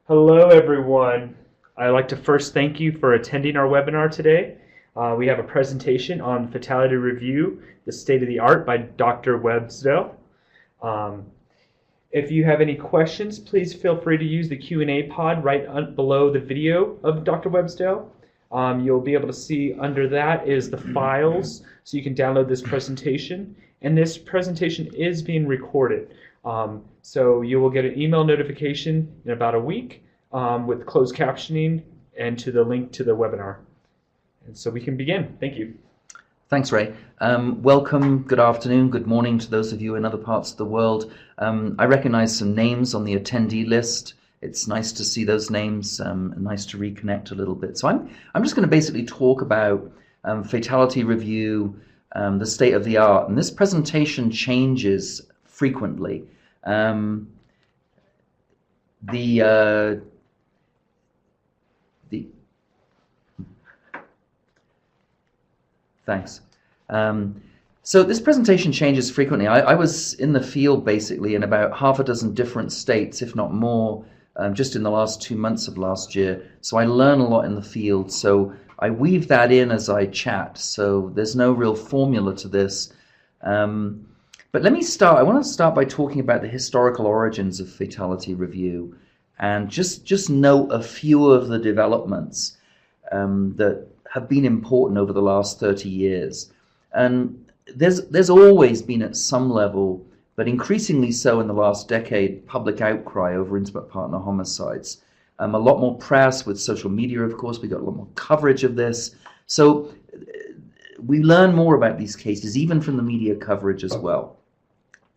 Hello, everyone. I'd like to first thank you for attending our webinar today. We have a presentation on Fatality Review, the State of the Art by Dr. Websdale. Um, if you have any questions, please feel free to use the Q&A pod right below the video of Dr. Websdale. You'll be able to see under that is the files, so you can download this presentation. And this presentation is being recorded. So you will get an email notification in about a week with closed captioning and to the link to the webinar. And so we can begin. Thank you. Thanks, Ray. Welcome, good afternoon, good morning to those of you in other parts of the world. I recognize some names on the attendee list. It's nice to see those names, nice to reconnect a little bit. So I'm just going to basically talk about Fatality Review, the state of the art. And this presentation changes frequently. Thanks. So this presentation changes frequently. I was in the field basically in about half a dozen different states, if not more, just in the last 2 months of last year. So I learn a lot in the field. So I weave that in as I chat. So there's no real formula to this. But let me start. I want to start by talking about the historical origins of Fatality Review and just note a few of the developments that have been important over the last 30 years. And there's always been at some level, but increasingly so in the last decade, public outcry over intimate partner homicides. A lot more press with social media, of course. We got a lot more coverage of this. So we learn more about these cases, even from the media coverage as well.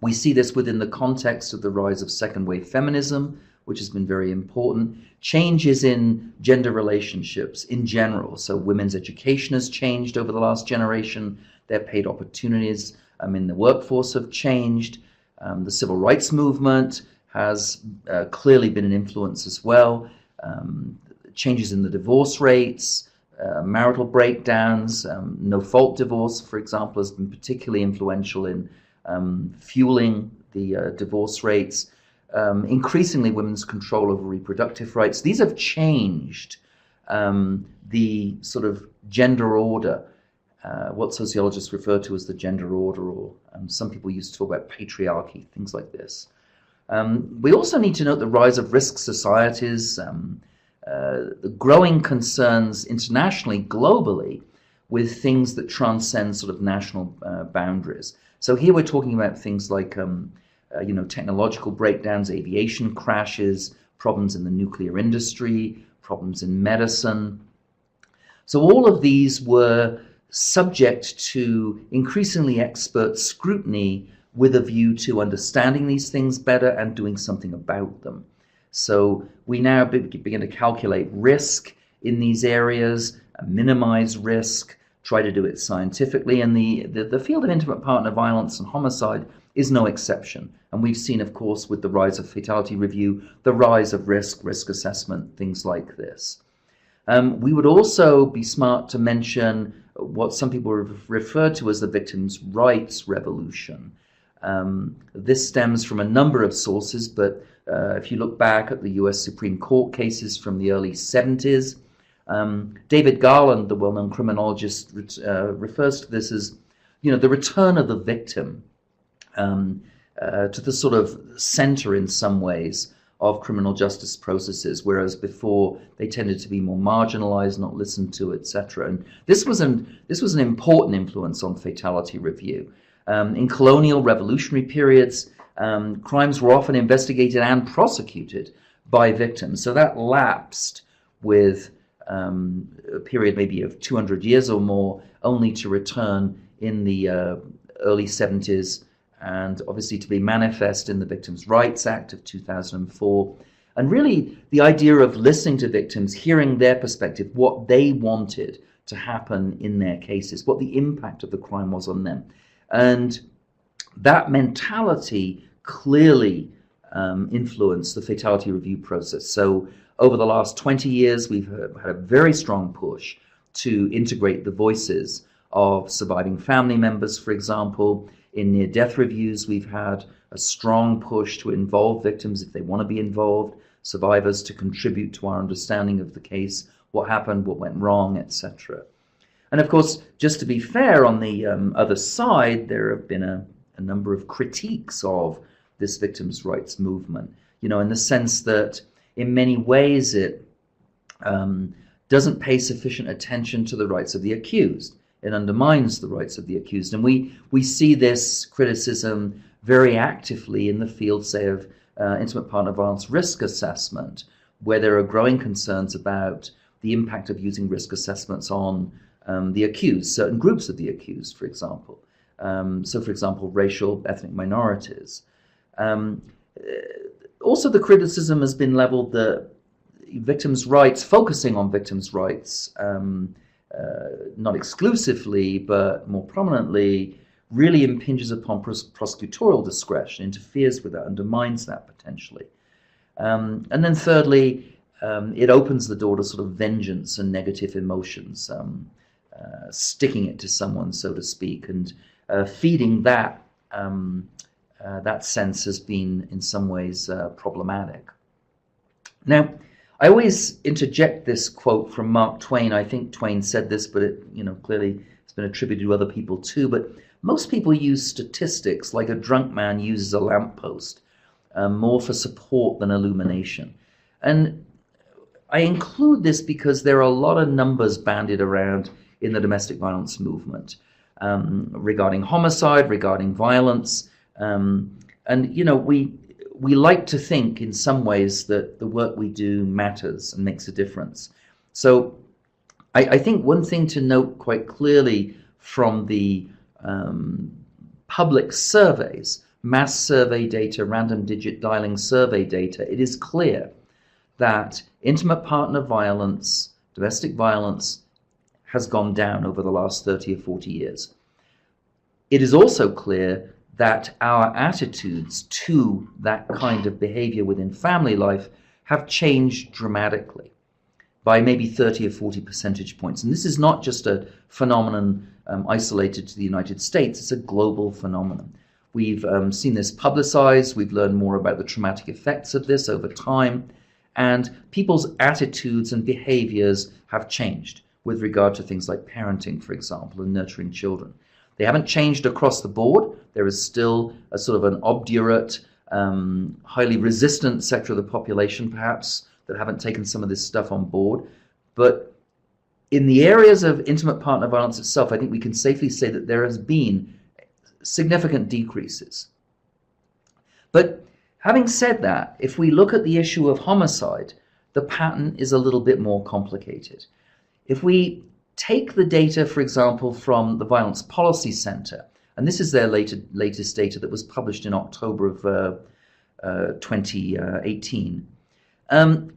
We see this within the context of the rise of second wave feminism, which has been very important. Changes in gender relationships in general. So women's education has changed over the last generation. Their paid opportunities in the workforce have changed. The civil rights movement has clearly been an influence as well. Changes in the divorce rates, marital breakdowns, no-fault divorce, for example, has been particularly influential in fueling the divorce rates. Increasingly women's control over reproductive rights. These have changed the sort of gender order, what sociologists refer to as the gender order, or some people used to talk about patriarchy, things like this. We also need to note the rise of risk societies, the growing concerns internationally, globally, with things that transcend sort of national boundaries. So here we're talking about things like technological breakdowns, aviation crashes, problems in the nuclear industry, problems in medicine. So all of these were subject to increasingly expert scrutiny with a view to understanding these things better and doing something about them. So we now begin to calculate risk in these areas, minimize risk, try to do it scientifically, and the field of intimate partner violence and homicide is no exception. And we've seen, of course, with the rise of Fatality Review, the rise of risk assessment, things like this. We would also be smart to mention what some people have referred to as the victims' rights revolution. This stems from a number of sources, but if you look back at the US Supreme Court cases from the early 70s, David Garland, the well-known criminologist, refers to this as, the return of the victim to the sort of center in some ways of criminal justice processes, whereas before they tended to be more marginalized, not listened to, etc. And this was an important influence on Fatality Review. In colonial revolutionary periods, crimes were often investigated and prosecuted by victims. So that lapsed with a period maybe of 200 years or more, only to return in the early 70s, and obviously to be manifest in the Victims' Rights Act of 2004. And really the idea of listening to victims, hearing their perspective, what they wanted to happen in their cases, what the impact of the crime was on them. And that mentality clearly influenced the Fatality Review process. So over the last 20 years, we've had a very strong push to integrate the voices of surviving family members, for example. In near-death reviews, we've had a strong push to involve victims if they want to be involved. survivors to contribute to our understanding of the case, what happened, what went wrong, etc. And of course, just to be fair, on the other side, there have been a number of critiques of this victims' rights movement, in the sense that in many ways it doesn't pay sufficient attention to the rights of the accused. It undermines the rights of the accused. And we see this criticism very actively in the field, say, of intimate partner violence risk assessment, where there are growing concerns about the impact of using risk assessments on the accused, certain groups of the accused, for example. So, for example, racial, ethnic minorities. Also, the criticism has been leveled that victims' rights, focusing on victims' rights, not exclusively, but more prominently, really impinges upon prosecutorial discretion, interferes with that, undermines that potentially. And then thirdly, it opens the door to sort of vengeance and negative emotions, sticking it to someone, so to speak, and feeding that that sense has been in some ways problematic. Now, I always interject this quote from Mark Twain. I think Twain said this, but it, clearly it's been attributed to other people too. But most people use statistics like a drunk man uses a lamppost, more for support than illumination. And I include this because there are a lot of numbers bandied around in the domestic violence movement regarding homicide, regarding violence, and we like to think in some ways that the work we do matters and makes a difference. So I think one thing to note quite clearly from the public surveys, mass survey data, random digit dialing survey data, it is clear that intimate partner violence, domestic violence, has gone down over the last 30 or 40 years. It is also clear that our attitudes to that kind of behavior within family life have changed dramatically by maybe 30 or 40 percentage points. And this is not just a phenomenon isolated to the United States, it's a global phenomenon. We've seen this publicized, we've learned more about the traumatic effects of this over time, and people's attitudes and behaviors have changed with regard to things like parenting, for example, and nurturing children. They haven't changed across the board. There is still a sort of an obdurate, highly resistant sector of the population, perhaps, that haven't taken some of this stuff on board. But in the areas of intimate partner violence itself, I think we can safely say that there has been significant decreases. But having said that, if we look at the issue of homicide, the pattern is a little bit more complicated. If we take the data, for example, from the Violence Policy Center, and this is their latest data that was published in October of 2018,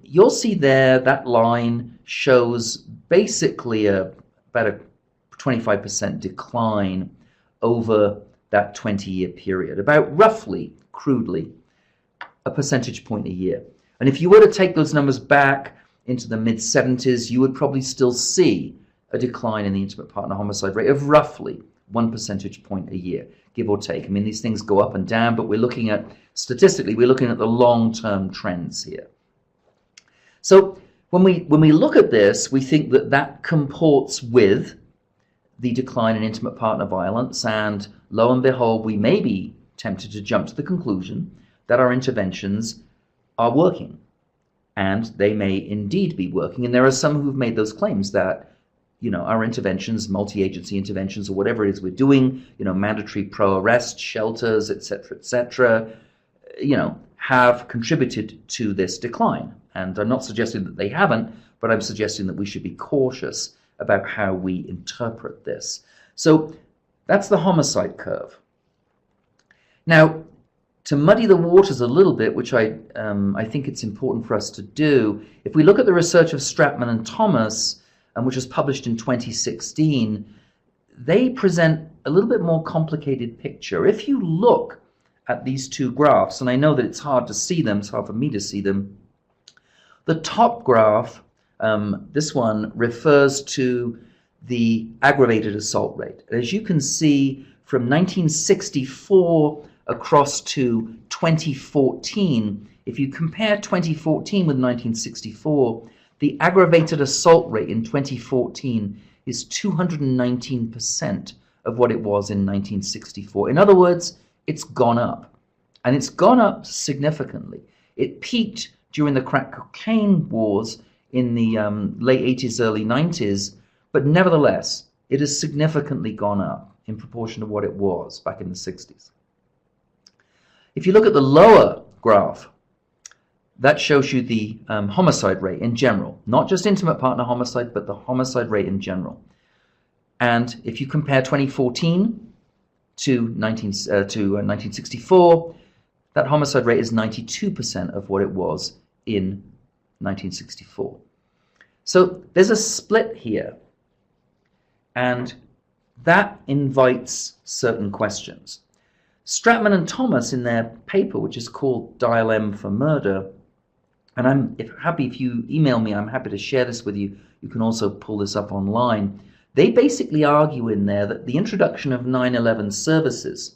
you'll see there that line shows basically about a 25% decline over that 20-year period, about roughly, crudely, a percentage point a year. And if you were to take those numbers back into the mid-70s, you would probably still see a decline in the intimate partner homicide rate of roughly 1 percentage point a year, give or take. I mean, these things go up and down, but statistically, we're looking at the long-term trends here. So when we look at this, we think that that comports with the decline in intimate partner violence, and lo and behold, we may be tempted to jump to the conclusion that our interventions are working, and they may indeed be working. And there are some who've made those claims that our interventions, multi-agency interventions, or whatever it is we're doing, mandatory pro-arrest shelters, etc., have contributed to this decline. And I'm not suggesting that they haven't, but I'm suggesting that we should be cautious about how we interpret this. So that's the homicide curve. Now, to muddy the waters a little bit, which I think it's important for us to do, if we look at the research of Stratman and Thomas, which was published in 2016, they present a little bit more complicated picture. If you look at these two graphs, and I know that it's hard to see them, it's hard for me to see them, the top graph, this one, refers to the aggravated assault rate. As you can see, from 1964 across to 2014, If you compare 2014 with 1964, the aggravated assault rate in 2014 is 219% of what it was in 1964. In other words, it's gone up. And it's gone up significantly. It peaked during the crack cocaine wars in the late 80s, early 90s, but nevertheless, it has significantly gone up in proportion to what it was back in the 60s. If you look at the lower graph, that shows you the homicide rate in general, not just intimate partner homicide, but the homicide rate in general. And if you compare 2014 to 1964, that homicide rate is 92% of what it was in 1964. So there's a split here, and that invites certain questions. Stratman and Thomas, in their paper, which is called Dial M for Murder, and I'm happy if you email me, I'm happy to share this with you. You can also pull this up online. They basically argue in there that the introduction of 9/11 services,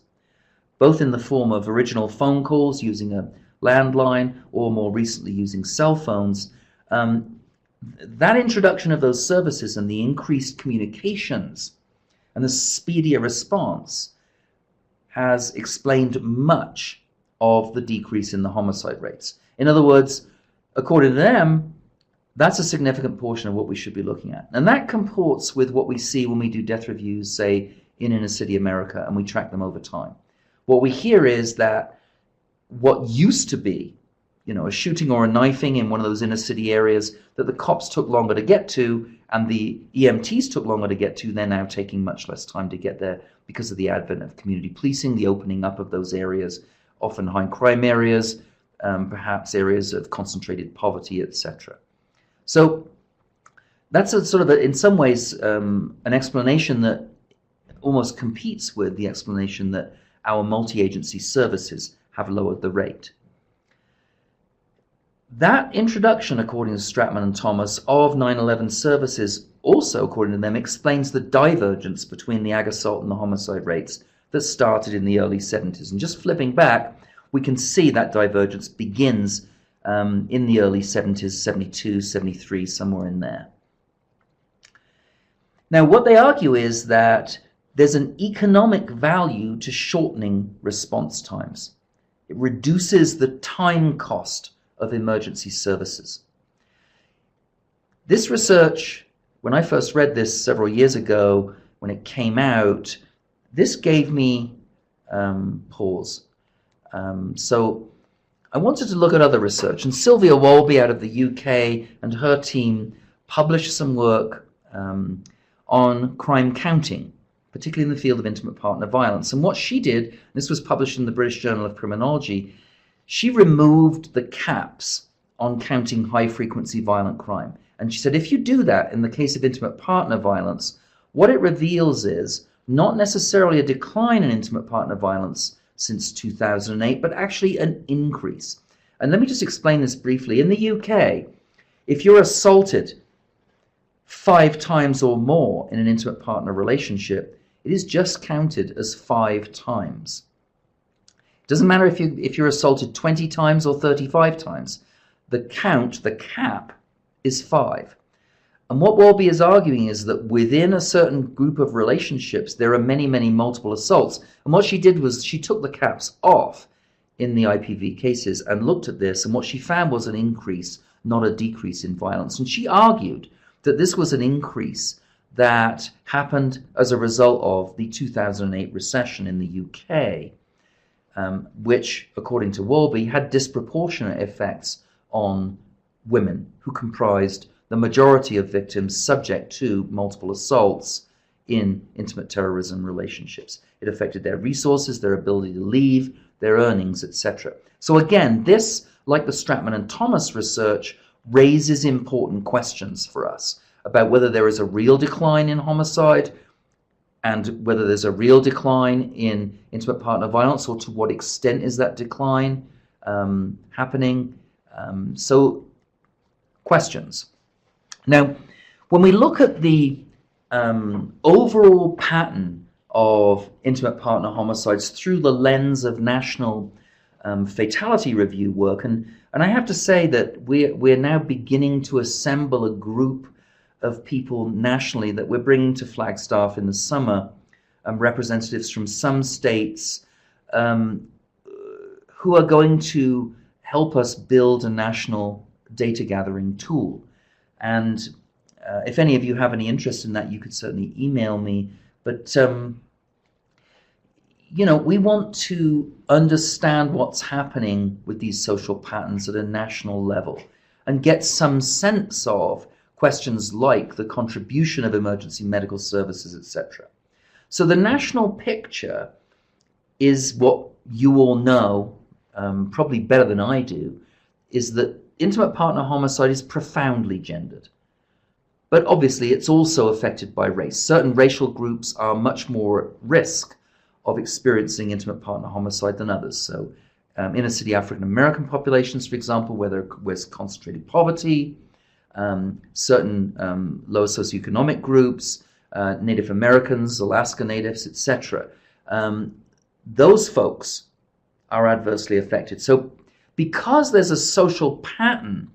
both in the form of original phone calls using a landline or more recently using cell phones, that introduction of those services and the increased communications and the speedier response has explained much of the decrease in the homicide rates. In other words, according to them, that's a significant portion of what we should be looking at. And that comports with what we see when we do death reviews, say, in inner city America, and we track them over time. What we hear is that what used to be, a shooting or a knifing in one of those inner city areas that the cops took longer to get to and the EMTs took longer to get to, they're now taking much less time to get there because of the advent of community policing, the opening up of those areas, often high crime areas, perhaps areas of concentrated poverty, etc. So that's in some ways, an explanation that almost competes with the explanation that our multi-agency services have lowered the rate. That introduction, according to Stratman and Thomas, of 9/11 services also, according to them, explains the divergence between the ag assault and the homicide rates that started in the early 70s. And just flipping back, we can see that divergence begins in the early 70s, 72, 73, somewhere in there. Now, what they argue is that there's an economic value to shortening response times. It reduces the time cost of emergency services. This research, when I first read this several years ago, when it came out, this gave me pause. So I wanted to look at other research, and Sylvia Walby out of the UK and her team published some work on crime counting, particularly in the field of intimate partner violence. And what she did, this was published in the British Journal of Criminology, she removed the caps on counting high-frequency violent crime. And she said, if you do that in the case of intimate partner violence, what it reveals is not necessarily a decline in intimate partner violence since 2008, but actually an increase. And let me just explain this briefly. In the UK, if you're assaulted 5 times or more in an intimate partner relationship, it is just counted as 5 times. It doesn't matter if you're assaulted 20 times or 35 times. The cap, is 5. And what Walby is arguing is that within a certain group of relationships, there are many, many multiple assaults. And what she did was she took the caps off in the IPV cases and looked at this, and what she found was an increase, not a decrease in violence. And she argued that this was an increase that happened as a result of the 2008 recession in the UK, which, according to Walby, had disproportionate effects on women who comprised the majority of victims subject to multiple assaults in intimate terrorism relationships. It affected their resources, their ability to leave, their earnings, etc. So again, this, like the Stratman and Thomas research, raises important questions for us about whether there is a real decline in homicide and whether there's a real decline in intimate partner violence, or to what extent is that decline happening. So questions. Now, when we look at the overall pattern of intimate partner homicides through the lens of national fatality review work, and I have to say that we're now beginning to assemble a group of people nationally that we're bringing to Flagstaff in the summer, representatives from some states who are going to help us build a national data gathering tool. And if any of you have any interest in that, you could certainly email me. But we want to understand what's happening with these social patterns at a national level and get some sense of questions like the contribution of emergency medical services, etc. So the national picture is what you all know, probably better than I do, is that intimate partner homicide is profoundly gendered. But obviously it's also affected by race. Certain racial groups are much more at risk of experiencing intimate partner homicide than others. So inner city African American populations, for example, where there's concentrated poverty, certain lower socioeconomic groups, Native Americans, Alaska Natives, etc. Those folks are adversely affected. So because there's a social pattern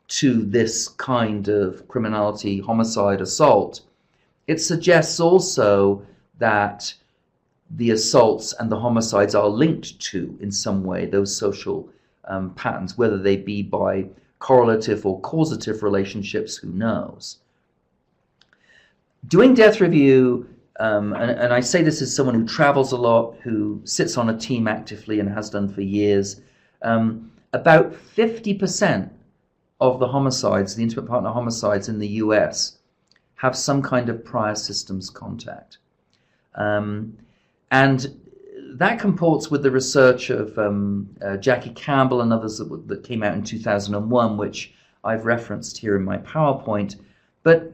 to this kind of criminality, homicide, assault, it suggests also that the assaults and the homicides are linked to, in some way, those social patterns, whether they be by correlative or causative relationships, who knows. Doing death review, and I say this as someone who travels a lot, who sits on a team actively and has done for years, about 50% of the homicides, the intimate partner homicides in the US, have some kind of prior systems contact. And that comports with the research of Jackie Campbell and others that came out in 2001, which I've referenced here in my PowerPoint. But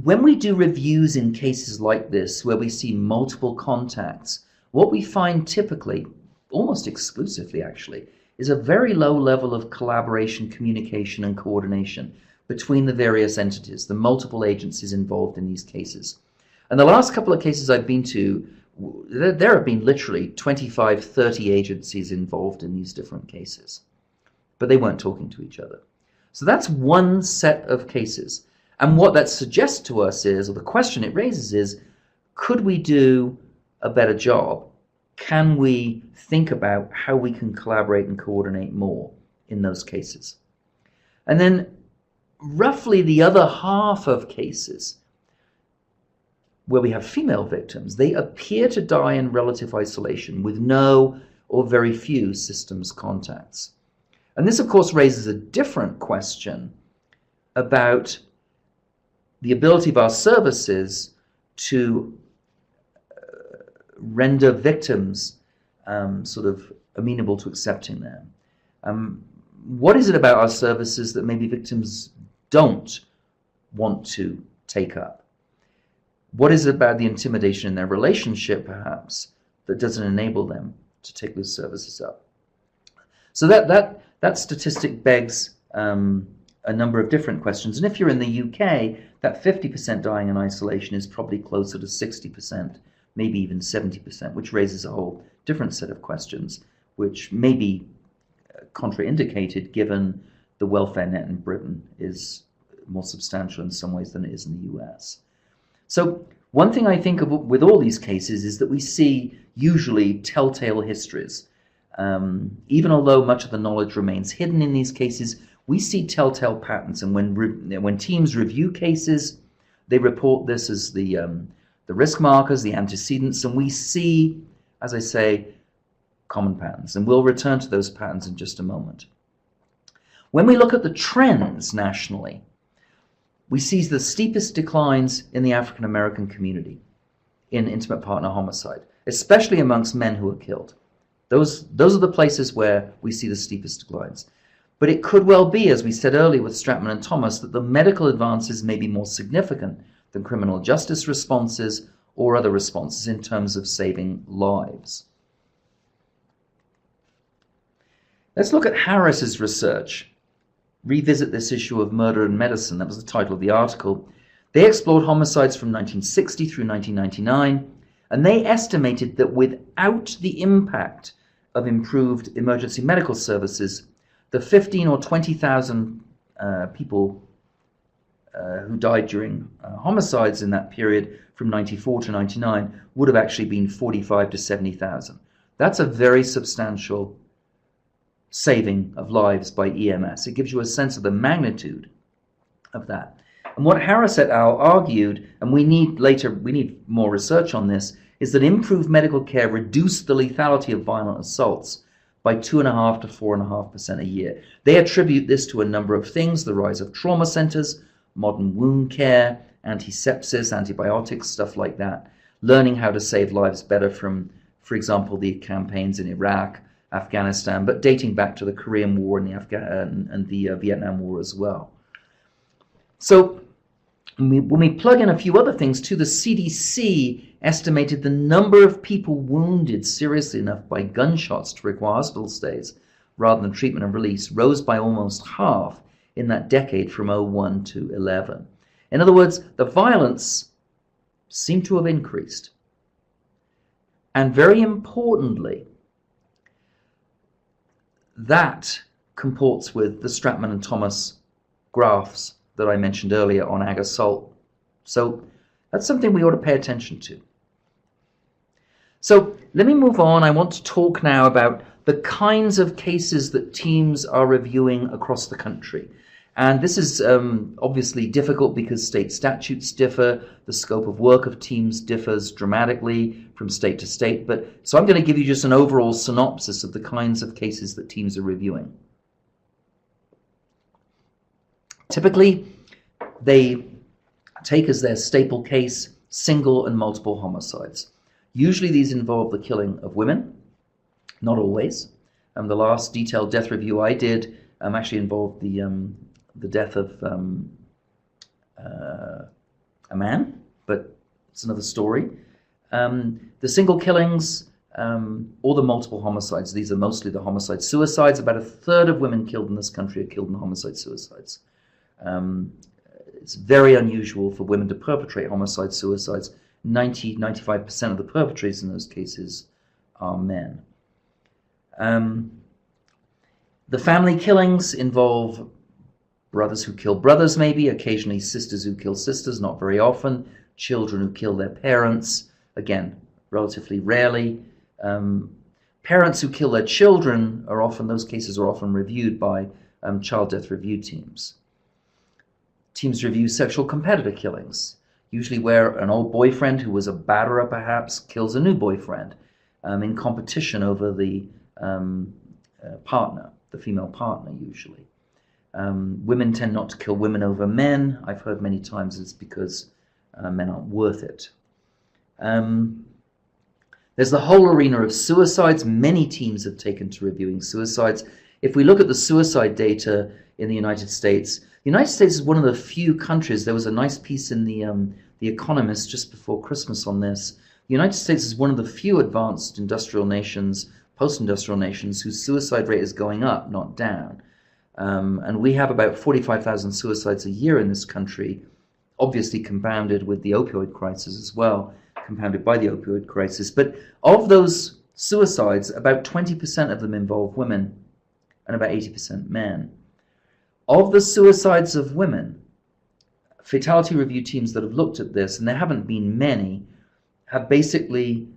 when we do reviews in cases like this, where we see multiple contacts, what we find typically, almost exclusively actually, is a very low level of collaboration, communication, and coordination between the various entities, the multiple agencies involved in these cases. And the last couple of cases I've been to, there have been literally 25, 30 agencies involved in these different cases, but they weren't talking to each other. So that's one set of cases. And what that suggests to us is, or the question it raises is, could we do a better job? Can we think about how we can collaborate and coordinate more in those cases? And then roughly the other half of cases where we have female victims, they appear to die in relative isolation with no or very few systems contacts. And this, of course, raises a different question about the ability of our services to render victims sort of amenable to accepting them. What is it about our services that maybe victims don't want to take up? What is it about the intimidation in their relationship, perhaps, that doesn't enable them to take those services up? So that statistic begs a number of different questions. And if you're in the UK, that 50% dying in isolation is probably closer to 60%, maybe even 70%, which raises a whole different set of questions, which may be contraindicated given the welfare net in Britain is more substantial in some ways than it is in the US. So one thing I think of with all these cases is that we see usually telltale histories. Even although much of the knowledge remains hidden in these cases, we see telltale patterns. And when teams review cases, they report this as the risk markers, the antecedents, and we see, as I say, common patterns. And we'll return to those patterns in just a moment. When we look at the trends nationally, we see the steepest declines in the African American community in intimate partner homicide, especially amongst men who are killed. Those are the places where we see the steepest declines. But it could well be, as we said earlier with Stratman and Thomas, that the medical advances may be more significant than criminal justice responses or other responses in terms of saving lives. Let's look at Harris's research. Revisit this issue of Murder and Medicine. That was the title of the article. They explored homicides from 1960 through 1999 And they estimated that without the impact of improved emergency medical services, the 15 or 20,000 people who died during homicides in that period from 94 to 99 would have actually been 45 to 70,000. That's a very substantial saving of lives by EMS. It gives you a sense of the magnitude of that. And what Harris et al. Argued, and we need more research on this, is that improved medical care reduced the lethality of violent assaults by 2.5% to 4.5% a year. They attribute this to a number of things: the rise of trauma centers, modern wound care, antisepsis, antibiotics, stuff like that, learning how to save lives better from, for example, the campaigns in Iraq, Afghanistan, but dating back to the Korean War and the Vietnam War as well. So when we plug in a few other things too, the CDC estimated the number of people wounded seriously enough by gunshots to require hospital stays rather than treatment and release rose by almost half in that decade from 01 to 11. In other words, the violence seemed to have increased. And very importantly, that comports with the Stratman and Thomas graphs that I mentioned earlier on ag assault. So that's something we ought to pay attention to. So let me move on. I want to talk now about the kinds of cases that teams are reviewing across the country. And this is obviously difficult because state statutes differ. The scope of work of teams differs dramatically from state to state. So I'm going to give you just an overall synopsis of the kinds of cases that teams are reviewing. Typically, they take as their staple case single and multiple homicides. Usually these involve the killing of women, not always. The last detailed death review I did actually involved the death of a man, but it's another story. The single killings or the multiple homicides, these are mostly the homicide-suicides. About a third of women killed in this country are killed in homicide-suicides. It's very unusual for women to perpetrate homicide-suicides. 95% of the perpetrators in those cases are men. The family killings involve brothers who kill brothers, maybe, occasionally sisters who kill sisters, not very often, children who kill their parents, again, relatively rarely. Parents who kill their children those cases are often reviewed by child death review teams. Teams review sexual competitor killings, usually where an old boyfriend who was a batterer perhaps kills a new boyfriend in competition over the partner, the female partner usually. Women tend not to kill women over men. I've heard many times it's because men aren't worth it. There's the whole arena of suicides. Many teams have taken to reviewing suicides. If we look at the suicide data in the United States is one of the few countries. There was a nice piece in the Economist just before Christmas on this. The United States is one of the few advanced industrial nations, post-industrial nations, whose suicide rate is going up, not down. And we have about 45,000 suicides a year in this country, obviously compounded with the opioid crisis as well, compounded by the opioid crisis. But of those suicides, about 20% of them involve women and about 80% men. Of the suicides of women, fatality review teams that have looked at this, and there haven't been many, have basically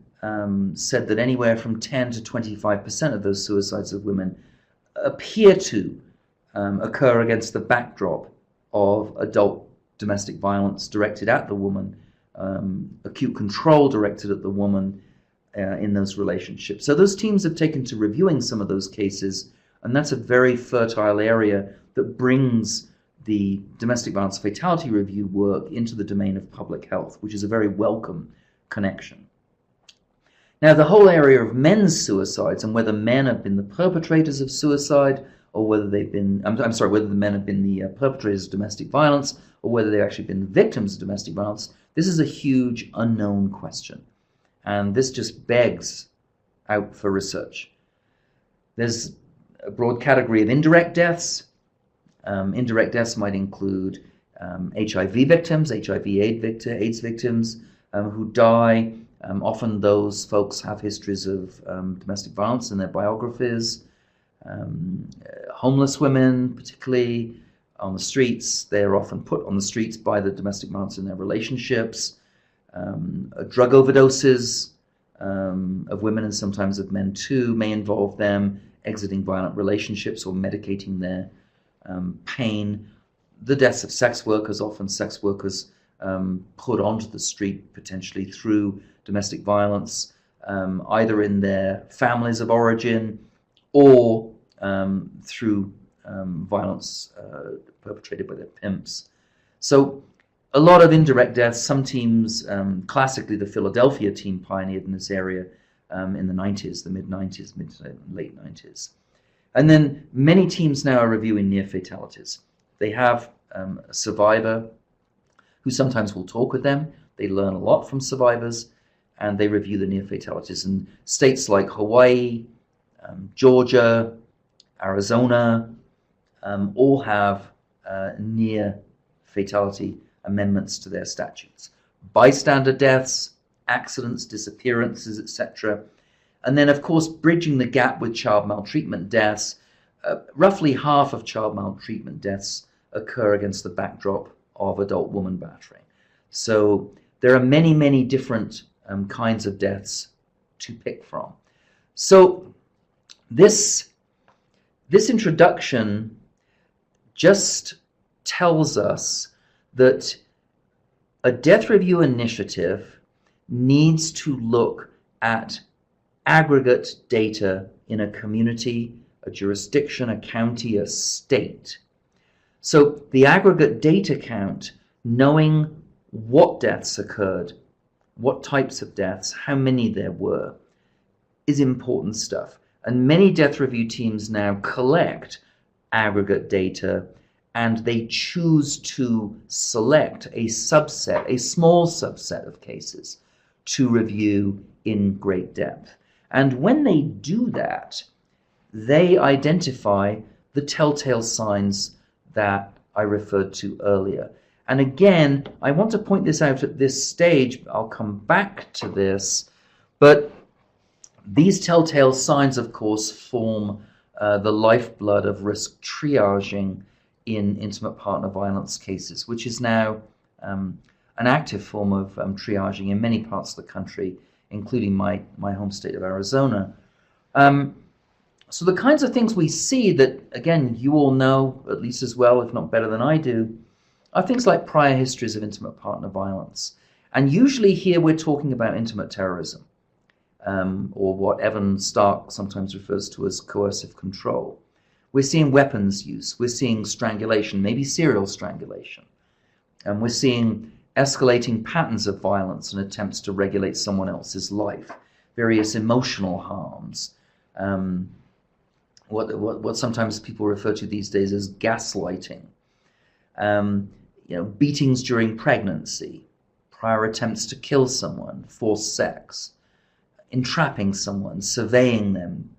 said that anywhere from 10 to 25% of those suicides of women appear to occur against the backdrop of adult domestic violence directed at the woman, acute control directed at the woman in those relationships. So those teams have taken to reviewing some of those cases, and that's a very fertile area that brings the domestic violence fatality review work into the domain of public health, which is a very welcome connection. Now, the whole area of men's suicides and whether men have been the perpetrators of suicide or whether they've been, whether the men have been the perpetrators of domestic violence or whether they've actually been victims of domestic violence, this is a huge unknown question. And this just begs out for research. There's a broad category of indirect deaths. Indirect deaths might include HIV victims, HIV/AIDS victims who die Often those folks have histories of domestic violence in their biographies. Homeless women, particularly on the streets, they're often put on the streets by the domestic violence in their relationships. Drug overdoses of women and sometimes of men too may involve them exiting violent relationships or medicating their pain. The deaths of sex workers, often sex workers put onto the street potentially through domestic violence, either in their families of origin or through violence perpetrated by their pimps. So a lot of indirect deaths. Some teams, classically the Philadelphia team, pioneered in this area in the 90s, the mid-90s, late 90s. And then many teams now are reviewing near fatalities. They have a survivor who sometimes will talk with them. They learn a lot from survivors, and they review the near fatalities. And states like Hawaii, Georgia, Arizona, all have near fatality amendments to their statutes. Bystander deaths, accidents, disappearances, etc. And then, of course, bridging the gap with child maltreatment deaths. Roughly half of child maltreatment deaths occur against the backdrop of adult woman battering. So there are many, many different kinds of deaths to pick from. So this introduction just tells us that a death review initiative needs to look at aggregate data in a community, a jurisdiction, a county, a state. So the aggregate data count, knowing what deaths occurred, what types of deaths, how many there were, is important stuff. And many death review teams now collect aggregate data, and they choose to select a subset, a small subset of cases to review in great depth. And when they do that, they identify the telltale signs that I referred to earlier. And again, I want to point this out at this stage. I'll come back to this, but these telltale signs, of course, form the lifeblood of risk triaging in intimate partner violence cases, which is now an active form of triaging in many parts of the country, including my home state of Arizona. So the kinds of things we see that, again, you all know at least as well, if not better than I do, are things like prior histories of intimate partner violence. And usually here we're talking about intimate terrorism, or what Evan Stark sometimes refers to as coercive control. We're seeing weapons use, we're seeing strangulation, maybe serial strangulation, and we're seeing escalating patterns of violence and attempts to regulate someone else's life, various emotional harms, what sometimes people refer to these days as gaslighting, beatings during pregnancy, prior attempts to kill someone, forced sex, entrapping someone, surveying them,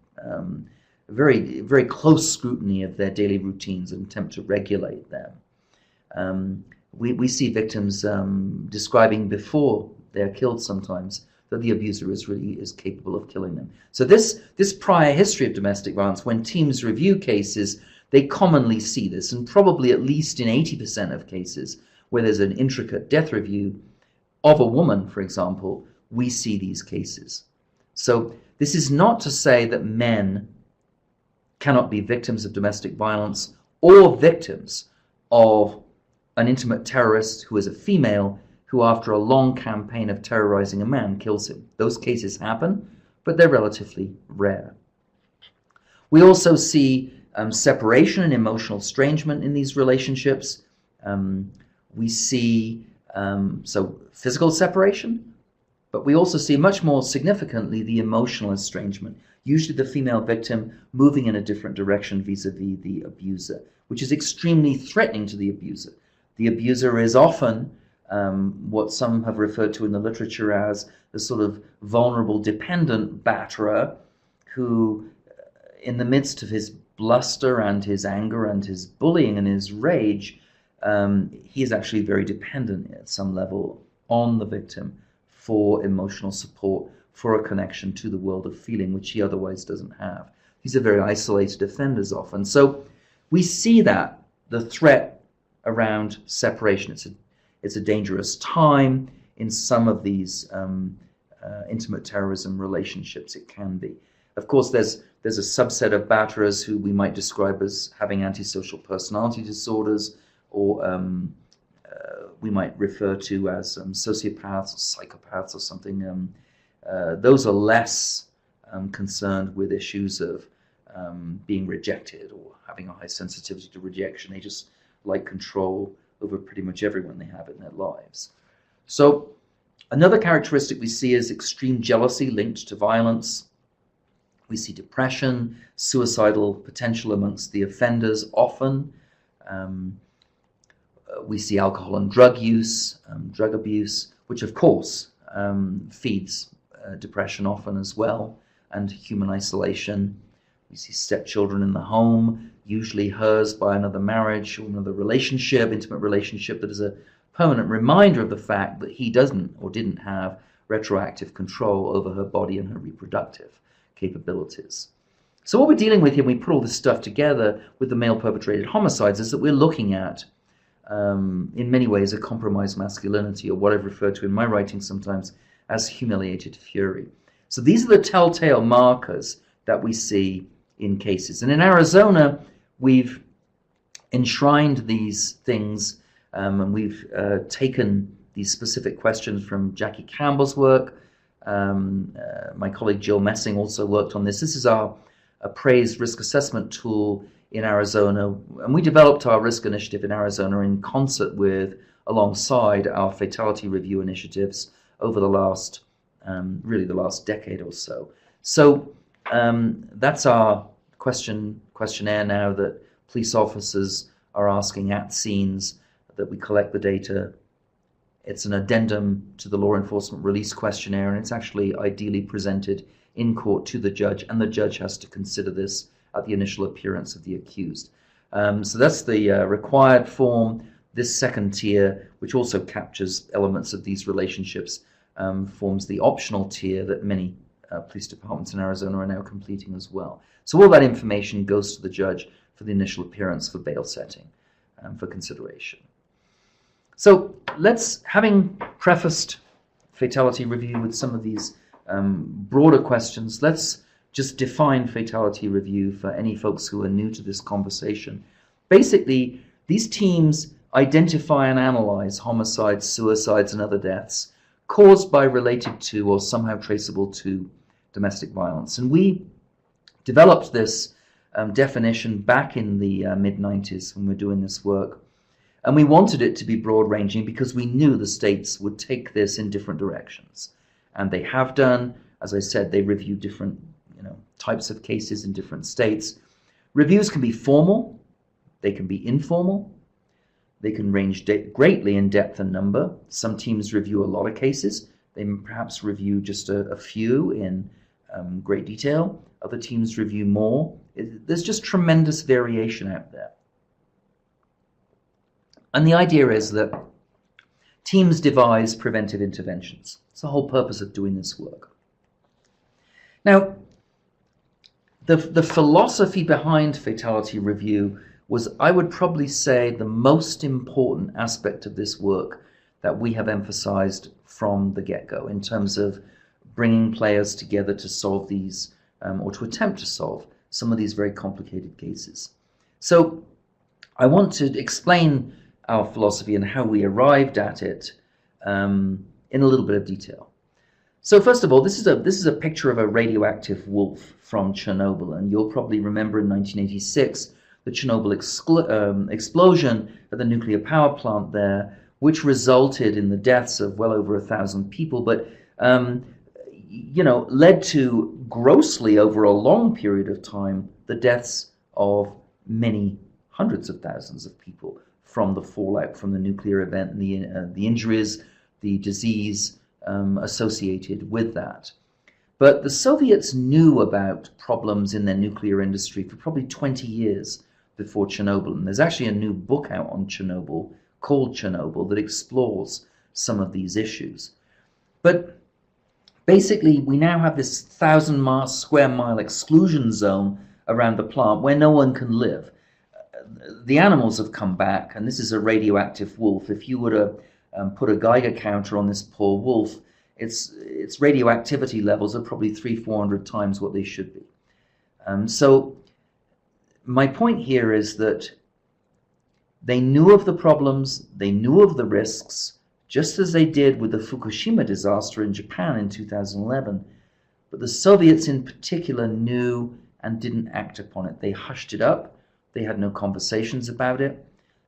very, very close scrutiny of their daily routines and attempt to regulate them. We see victims describing before they're killed sometimes that the abuser is capable of killing them. So this prior history of domestic violence, when teams review cases, they commonly see this, and probably at least in 80% of cases where there's an intricate death review of a woman, for example, we see these cases. So this is not to say that men cannot be victims of domestic violence or victims of an intimate terrorist who is a female who, after a long campaign of terrorizing a man, kills him. Those cases happen, but they're relatively rare. We also see separation and emotional estrangement in these relationships. We see physical separation, but we also see much more significantly the emotional estrangement, usually the female victim moving in a different direction vis-a-vis the abuser, which is extremely threatening to the abuser. The abuser is often what some have referred to in the literature as the sort of vulnerable dependent batterer who, in the midst of his bluster and his anger and his bullying and his rage, he is actually very dependent at some level on the victim for emotional support, for a connection to the world of feeling, which he otherwise doesn't have. These are very isolated offenders often. So we see that, the threat around separation. It's a dangerous time in some of these intimate terrorism relationships. It can be. Of course, there's a subset of batterers who we might describe as having antisocial personality disorders, or we might refer to as sociopaths or psychopaths or something. Those are less concerned with issues of being rejected or having a high sensitivity to rejection. They just like control over pretty much everyone they have in their lives. So another characteristic we see is extreme jealousy linked to violence. We see depression, suicidal potential amongst the offenders often. We see alcohol and drug use, drug abuse, which of course feeds depression often as well, and human isolation. We see stepchildren in the home, usually hers by another marriage or another relationship, intimate relationship, that is a permanent reminder of the fact that he doesn't or didn't have retroactive control over her body and her reproductive capabilities. So what we're dealing with here, when we put all this stuff together with the male perpetrated homicides, is that we're looking at, in many ways, a compromised masculinity, or what I've referred to in my writing sometimes as humiliated fury. So these are the telltale markers that we see in cases. And in Arizona, we've enshrined these things, and we've taken these specific questions from Jackie Campbell's work. My colleague Jill Messing also worked on this. This is our appraised risk assessment tool in Arizona, and we developed our risk initiative in Arizona in concert with, alongside our fatality review initiatives over the last, really the last decade or so. So that's our questionnaire now that police officers are asking at scenes, that we collect the data. It's an addendum to the law enforcement release questionnaire, and it's actually ideally presented in court to the judge, and the judge has to consider this at the initial appearance of the accused. So that's the required form. This second tier, which also captures elements of these relationships, forms the optional tier that many police departments in Arizona are now completing as well. So all that information goes to the judge for the initial appearance for bail setting, for consideration. So having prefaced fatality review with some of these broader questions, let's just define fatality review for any folks who are new to this conversation. Basically, these teams identify and analyze homicides, suicides, and other deaths caused by, related to, or somehow traceable to domestic violence. And we developed this definition back in the mid-90s when we were doing this work. And we wanted it to be broad-ranging because we knew the states would take this in different directions. And they have done. As I said, they review different types of cases in different states. Reviews can be formal, they can be informal, they can range greatly in depth and number. Some teams review a lot of cases. They perhaps review just a few in great detail. Other teams review more. There's just tremendous variation out there. And the idea is that teams devise preventive interventions. It's the whole purpose of doing this work. Now, the philosophy behind fatality review was, I would probably say, the most important aspect of this work that we have emphasized from the get-go in terms of bringing players together to solve these, or to attempt to solve some of these very complicated cases. So I want to explain our philosophy and how we arrived at it in a little bit of detail. So first of all, this is a picture of a radioactive wolf from Chernobyl, and you'll probably remember in 1986 the Chernobyl explosion at the nuclear power plant there, which resulted in the deaths of well over 1,000 people, but led to grossly, over a long period of time, the deaths of many hundreds of thousands of people from the fallout from the nuclear event and the injuries, the disease associated with that. But the Soviets knew about problems in their nuclear industry for probably 20 years before Chernobyl. And there's actually a new book out on Chernobyl called Chernobyl that explores some of these issues. But Basically, we now have this 1,000 square mile exclusion zone around the plant where no one can live. The animals have come back, and this is a radioactive wolf. If you were to put a Geiger counter on this poor wolf, its radioactivity levels are probably 300-400 times what they should be. So my point here is that they knew of the problems, they knew of the risks, just as they did with the Fukushima disaster in Japan in 2011. But the Soviets in particular knew and didn't act upon it. They hushed it up. They had no conversations about it.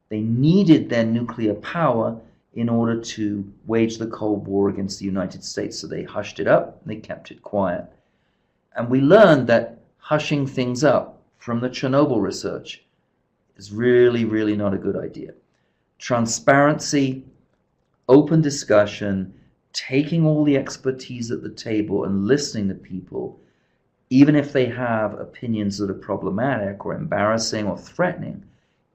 They needed their nuclear power in order to wage the Cold War against the United States. So they hushed it up and they kept it quiet. And we learned that hushing things up from the Chernobyl research is really, really not a good idea. Transparency, open discussion, taking all the expertise at the table and listening to people, even if they have opinions that are problematic or embarrassing or threatening,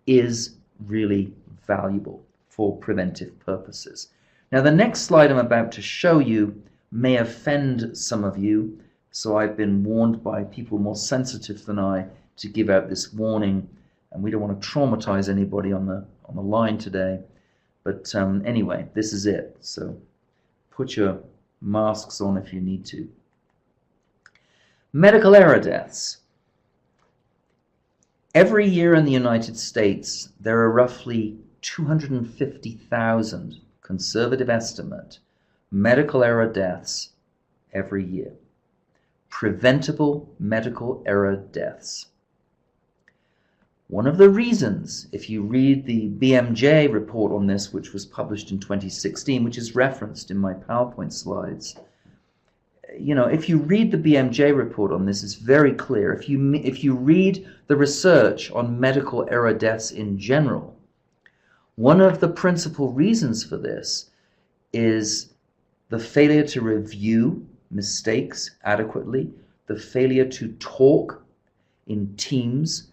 is really valuable for preventive purposes. Now, the next slide I'm about to show you may offend some of you, so I've been warned by people more sensitive than I to give out this warning, and we don't want to traumatize anybody on the line today. But anyway, this is it. So put your masks on if you need to. Medical error deaths. Every year in the United States, there are roughly 250,000, conservative estimate, medical error deaths every year. Preventable medical error deaths. One of the reasons, if you read the BMJ report on this, which was published in 2016, which is referenced in my PowerPoint slides, if you read the BMJ report on this, it's very clear. If you read the research on medical error deaths in general, one of the principal reasons for this is the failure to review mistakes adequately, the failure to talk in teams,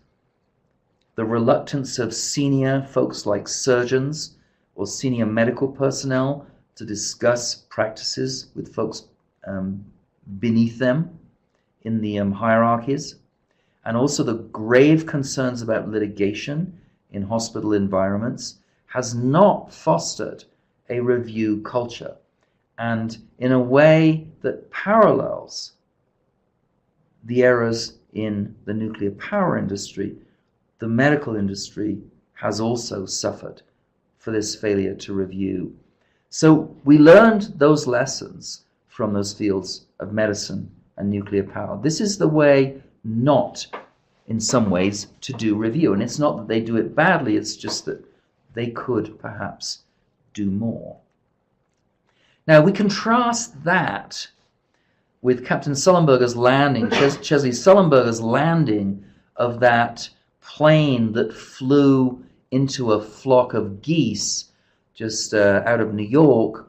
the reluctance of senior folks like surgeons or senior medical personnel to discuss practices with folks beneath them in the hierarchies, and also the grave concerns about litigation in hospital environments has not fostered a review culture. And in a way that parallels the errors in the nuclear power industry, the medical industry has also suffered for this failure to review. So we learned those lessons from those fields of medicine and nuclear power. This is the way not, in some ways, to do review. And it's not that they do it badly, it's just that they could perhaps do more. Now, we contrast that with Captain Sullenberger's landing, Chesley Sullenberger's landing of that plane that flew into a flock of geese just out of New York.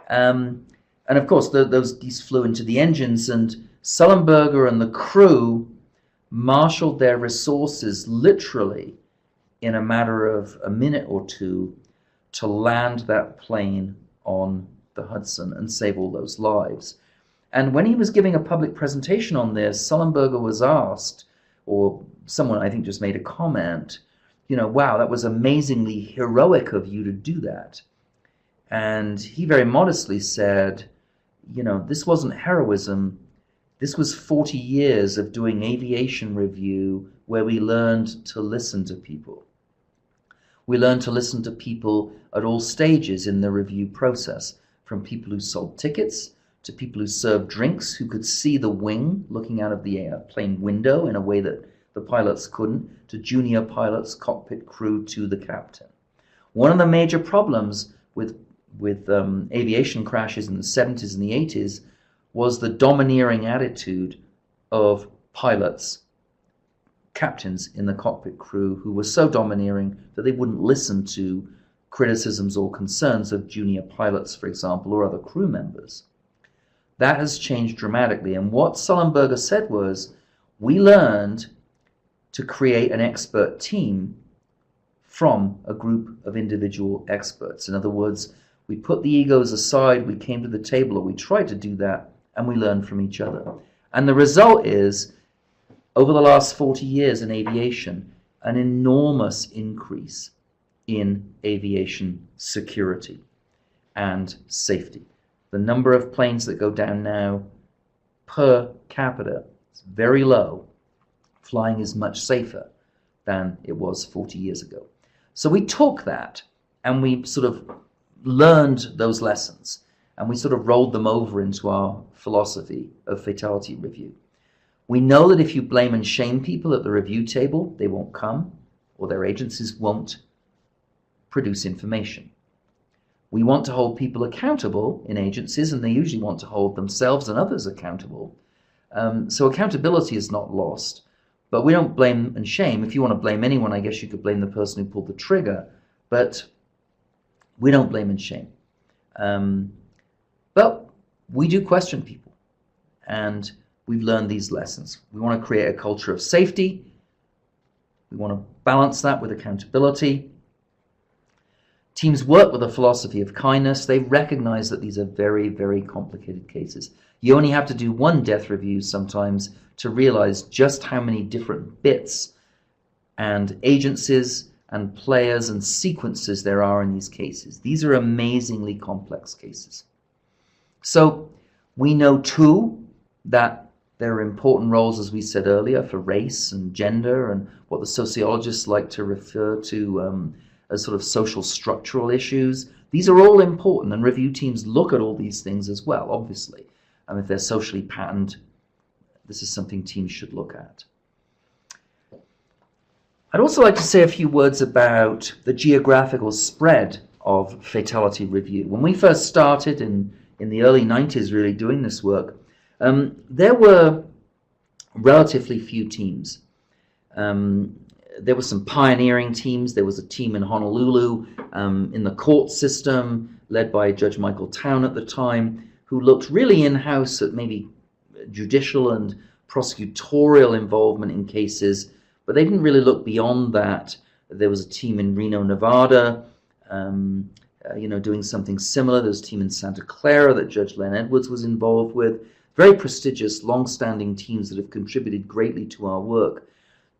And of course, those geese flew into the engines, and Sullenberger and the crew marshaled their resources literally in a matter of a minute or two to land that plane on the Hudson and save all those lives. And when he was giving a public presentation on this, Sullenberger was asked, or someone I think just made a comment, wow, that was amazingly heroic of you to do that. And he very modestly said, this wasn't heroism. This was 40 years of doing aviation review where we learned to listen to people. We learned to listen to people at all stages in the review process, from people who sold tickets to people who served drinks, who could see the wing looking out of the plane window in a way that the pilots couldn't, to junior pilots, cockpit crew, to the captain. One of the major problems with aviation crashes in the 70s and the 80s was the domineering attitude of pilots, captains in the cockpit crew, who were so domineering that they wouldn't listen to criticisms or concerns of junior pilots, for example, or other crew members. That has changed dramatically. And what Sullenberger said was, we learned to create an expert team from a group of individual experts. In other words, We put the egos aside, we came to the table, or we tried to do that, and we learned from each other. And the result is, over the last 40 years in aviation, an enormous increase in aviation security and safety. The number of planes that go down now per capita is very low. Flying is much safer than it was 40 years ago. So we took that and we sort of learned those lessons and we sort of rolled them over into our philosophy of fatality review. We know that if you blame and shame people at the review table, they won't come, or their agencies won't produce information. We want to hold people accountable in agencies, and they usually want to hold themselves and others accountable. So accountability is not lost. But we don't blame and shame. If you want to blame anyone, I guess you could blame the person who pulled the trigger. But we don't blame and shame. But we do question people. And we've learned these lessons. We want to create a culture of safety. We want to balance that with accountability. Teams work with a philosophy of kindness. They recognize that these are very, very complicated cases. You only have to do one death review sometimes to realize just how many different bits and agencies and players and sequences there are in these cases. These are amazingly complex cases. So we know too that there are important roles, as we said earlier, for race and gender and what the sociologists like to refer to as sort of social structural issues. These are all important, and review teams look at all these things as well, obviously. If they're socially patterned, this is something teams should look at. I'd also like to say a few words about the geographical spread of fatality review. When we first started in the early 90s really doing this work, there were relatively few teams. There were some pioneering teams. There was a team in Honolulu in the court system led by Judge Michael Town at the time, who looked really in-house at maybe judicial and prosecutorial involvement in cases, but they didn't really look beyond that. There was a team in Reno, Nevada, doing something similar. There's a team in Santa Clara that Judge Len Edwards was involved with. Very prestigious, long-standing teams that have contributed greatly to our work.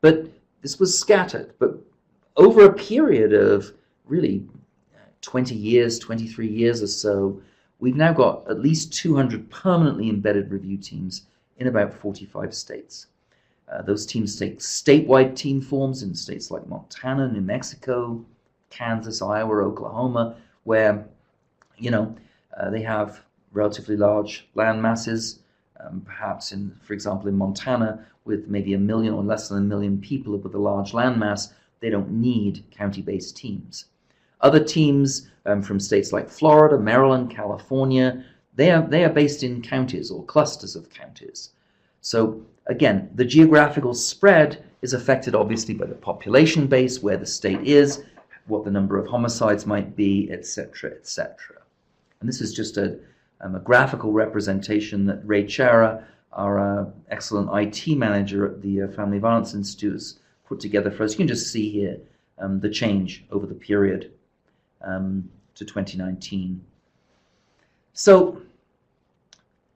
But this was scattered. But over a period of really 20 years, 23 years or so, we've now got at least 200 permanently embedded review teams in about 45 states. Those teams take statewide team forms in states like Montana, New Mexico, Kansas, Iowa, Oklahoma, where, they have relatively large land masses, perhaps for example, in Montana, with maybe 1 million or less than 1 million people with a large land mass, they don't need county-based teams. Other teams from states like Florida, Maryland, California, they are based in counties or clusters of counties. So again, the geographical spread is affected obviously by the population base, where the state is, what the number of homicides might be, etc., etc. And this is just a graphical representation that Ray Chara, our excellent IT manager at the Family Violence Institute, has put together for us. You can just see here the change over the period to 2019. So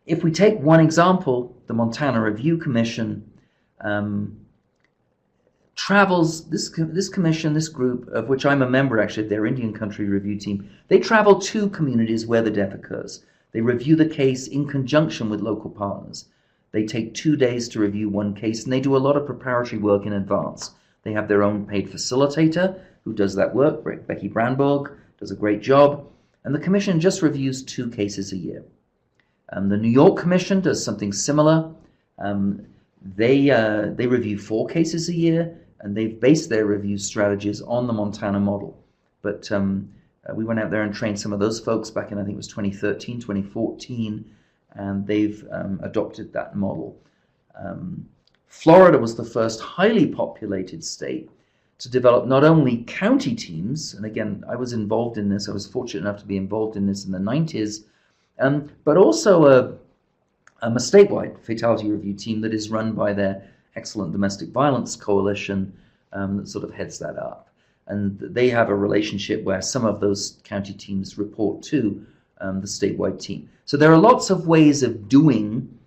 if we take one example, the Montana Review Commission travels, this commission, this group, of which I'm a member actually, their Indian Country Review Team, they travel to communities where the death occurs. They review the case in conjunction with local partners. They take 2 days to review one case, and they do a lot of preparatory work in advance. They have their own paid facilitator who does that work. Becky Brandborg does a great job. And the commission just reviews 2 cases a year. The New York Commission does something similar. They review 4 cases a year, and they've based their review strategies on the Montana model. But we went out there and trained some of those folks back in, I think it was 2013, 2014, and they've adopted that model. Florida was the first highly populated state to develop not only county teams, and again, I was involved in this, I was fortunate enough to be involved in this in the 90s, but also a statewide fatality review team that is run by their excellent domestic violence coalition that sort of heads that up. and they have a relationship where some of those county teams report to the statewide team. So there are lots of ways of doing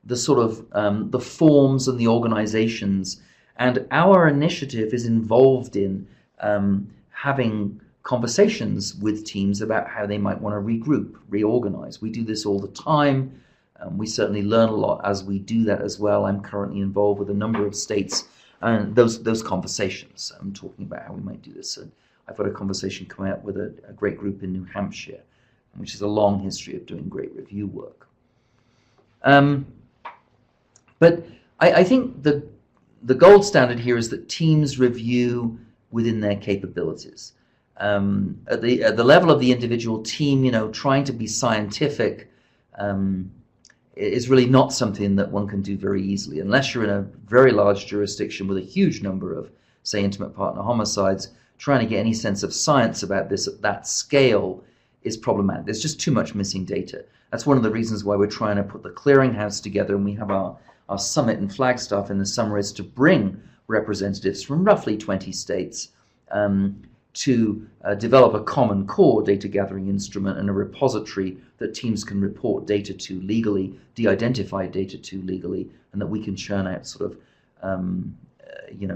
the sort of the forms and the organizations, and our initiative is involved in having conversations with teams about how they might want to regroup, reorganize. We do this all the time. We certainly learn a lot as we do that as well. I'm currently involved with a number of states and those conversations. I'm talking about how we might do this. And I've got a conversation coming up with a great group in New Hampshire, which has a long history of doing great review work. But I think the gold standard here is that teams review within their capabilities. At the level of the individual team, trying to be scientific is really not something that one can do very easily. Unless you're in a very large jurisdiction with a huge number of, say, intimate partner homicides, trying to get any sense of science about this at that scale is problematic. There's just too much missing data. That's one of the reasons why we're trying to put the clearinghouse together, and we have our summit in Flagstaff in the summer, is to bring representatives from roughly 20 states to develop a common core data gathering instrument and a repository that teams can report data to legally, de-identify data to legally, and that we can churn out sort of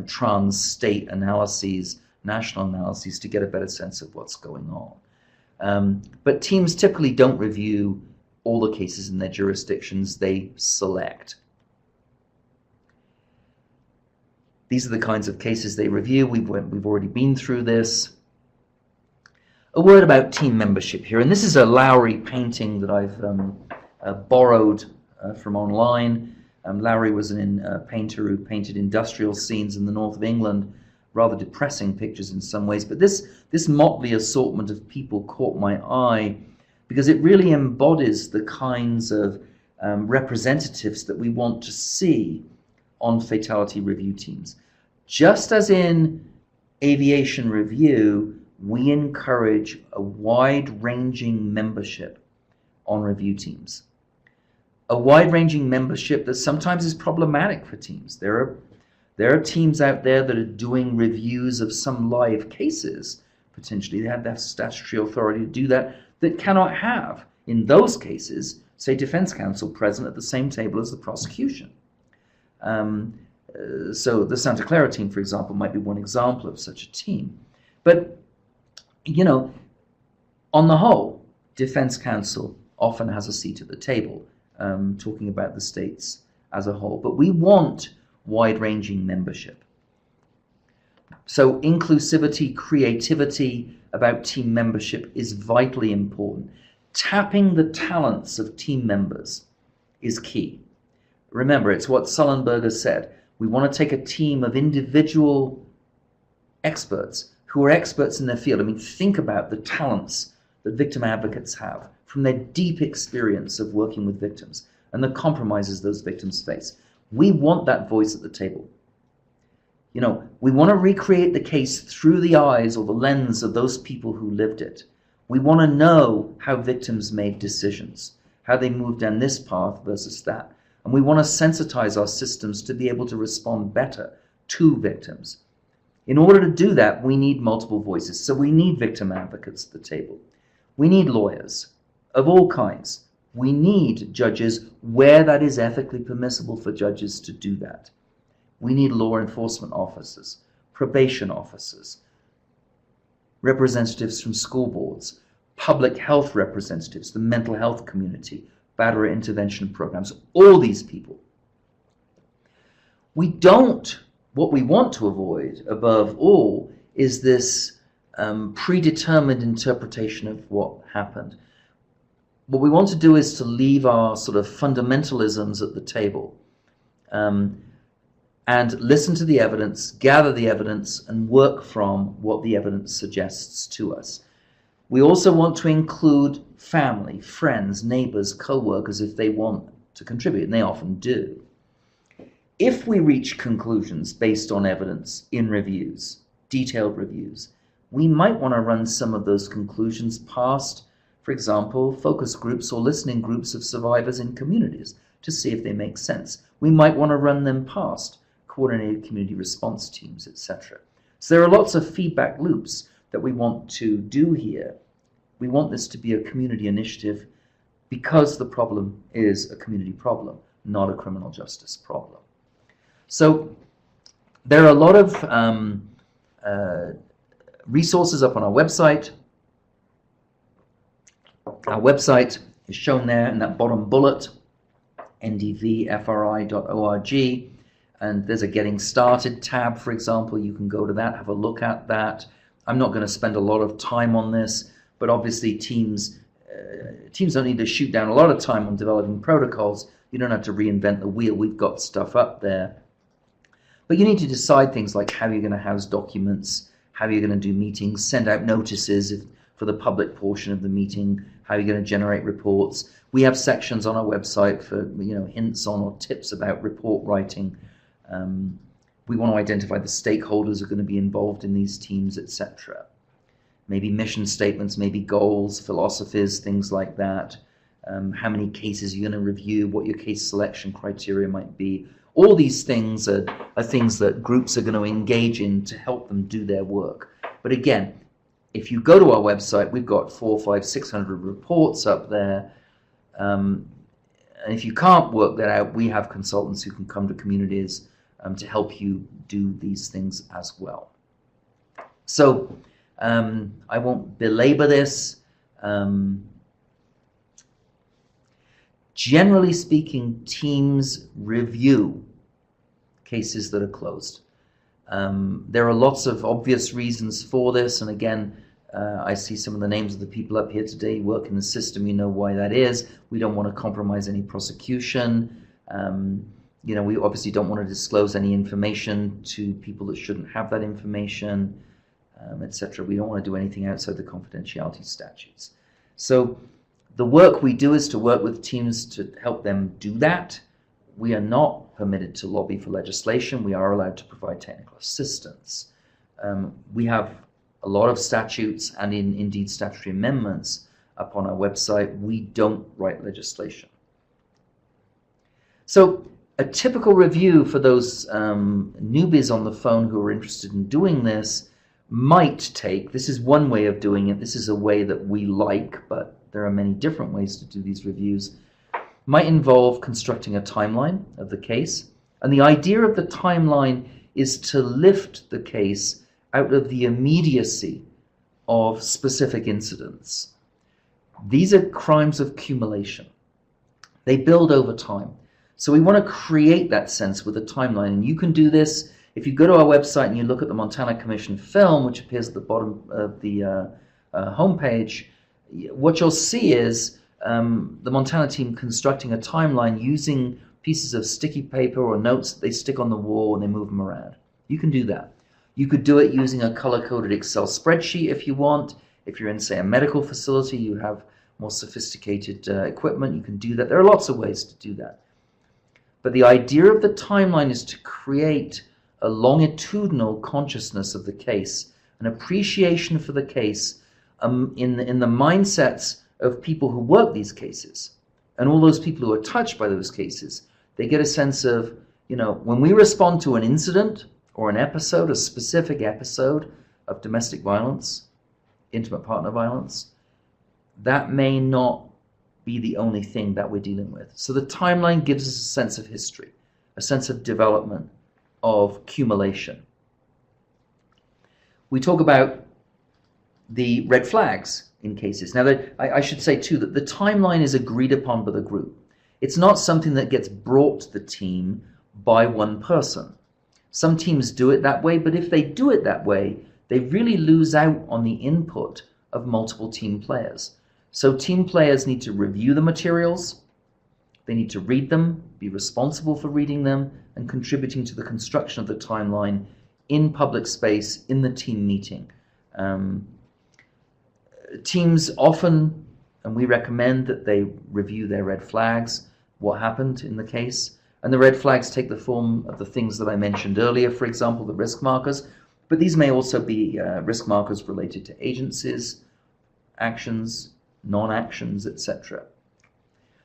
trans-state analyses, national analyses to get a better sense of what's going on. But teams typically don't review all the cases in their jurisdictions. They select. These are the kinds of cases they review. We've already been through this. A word about team membership here, and this is a Lowry painting that I've borrowed from online. Lowry was a painter who painted industrial scenes in the north of England, rather depressing pictures in some ways, but this motley assortment of people caught my eye because it really embodies the kinds of representatives that we want to see on fatality review teams. Just as in aviation review, we encourage a wide-ranging membership on review teams. A wide-ranging membership that sometimes is problematic for teams. There are teams out there that are doing reviews of some live cases, potentially. They have that statutory authority to do that cannot have, in those cases, say, defense counsel present at the same table as the prosecution. So the Santa Clara team, for example, might be one example of such a team. But, on the whole, defense counsel often has a seat at the table, talking about the states as a whole. But we want wide-ranging membership. So inclusivity, creativity about team membership is vitally important. Tapping the talents of team members is key. Remember, it's what Sullenberger said. We want to take a team of individual experts who are experts in their field. I mean, think about the talents that victim advocates have from their deep experience of working with victims and the compromises those victims face. We want that voice at the table. We want to recreate the case through the eyes or the lens of those people who lived it. We want to know how victims made decisions, how they moved down this path versus that. And we want to sensitize our systems to be able to respond better to victims. In order to do that, we need multiple voices. So we need victim advocates at the table. We need lawyers of all kinds. We need judges where that is ethically permissible for judges to do that. We need law enforcement officers, probation officers, representatives from school boards, public health representatives, the mental health community, battery intervention programs, all these people. What we want to avoid above all is this predetermined interpretation of what happened. What we want to do is to leave our sort of fundamentalisms at the table and listen to the evidence, gather the evidence, and work from what the evidence suggests to us. We also want to include family, friends, neighbors, co-workers if they want to contribute, and they often do. If we reach conclusions based on evidence in reviews, detailed reviews, we might want to run some of those conclusions past, for example, focus groups or listening groups of survivors in communities to see if they make sense. We might want to run them past coordinated community response teams, etc. So there are lots of feedback loops that we want to do here. We want this to be a community initiative because the problem is a community problem, not a criminal justice problem. So there are a lot of resources up on our website. Our website is shown there in that bottom bullet, ndvfri.org, and there's a Getting Started tab, for example. You can go to that, have a look at that. I'm not going to spend a lot of time on this, but obviously teams don't need to shoot down a lot of time on developing protocols. You don't have to reinvent the wheel. We've got stuff up there. But you need to decide things like how you're going to house documents, how you're going to do meetings, send out notices for the public portion of the meeting, how you're going to generate reports. We have sections on our website for hints on or tips about report writing. We want to identify the stakeholders who are going to be involved in these teams, etc. Maybe mission statements, maybe goals, philosophies, things like that. How many cases you're going to review, what your case selection criteria might be. All these things are things that groups are going to engage in to help them do their work. But again, if you go to our website, we've got 400, 500, 600 reports up there. And if you can't work that out, we have consultants who can come to communities to help you do these things as well. So I won't belabor this. Generally speaking, teams review cases that are closed. There are lots of obvious reasons for this, and again, I see some of the names of the people up here today who work in the system. You know why that is. We don't want to compromise any prosecution. We obviously don't want to disclose any information to people that shouldn't have that information, etc. We don't want to do anything outside the confidentiality statutes. So the work we do is to work with teams to help them do that. We are not permitted to lobby for legislation. We are allowed to provide technical assistance. We have a lot of statutes and indeed statutory amendments up on our website. We don't write legislation. So a typical review for those newbies on the phone who are interested in doing this might take, this is one way of doing it, this is a way that we like, but there are many different ways to do these reviews, might involve constructing a timeline of the case. And the idea of the timeline is to lift the case out of the immediacy of specific incidents. These are crimes of accumulation. They build over time. So we want to create that sense with a timeline. And you can do this if you go to our website and you look at the Montana Commission film, which appears at the bottom of the homepage. What you'll see is the Montana team constructing a timeline using pieces of sticky paper or notes that they stick on the wall and they move them around. You can do that. You could do it using a color-coded Excel spreadsheet if you want. If you're in, say, a medical facility, you have more sophisticated equipment, you can do that. There are lots of ways to do that. But the idea of the timeline is to create a longitudinal consciousness of the case, an appreciation for the case in the mindsets of people who work these cases. And all those people who are touched by those cases, they get a sense of, when we respond to an incident or an episode, a specific episode of domestic violence, intimate partner violence, that may not be the only thing that we're dealing with. So the timeline gives us a sense of history, a sense of development, of accumulation. We talk about the red flags in cases. Now, I should say too that the timeline is agreed upon by the group. It's not something that gets brought to the team by one person. Some teams do it that way, but if they do it that way, they really lose out on the input of multiple team players. So team players need to review the materials, they need to read them, be responsible for reading them, and contributing to the construction of the timeline in public space, in the team meeting. Teams often, and we recommend that they review their red flags, what happened in the case. And the red flags take the form of the things that I mentioned earlier, for example, the risk markers, but these may also be risk markers related to agencies, actions, non-actions, etc.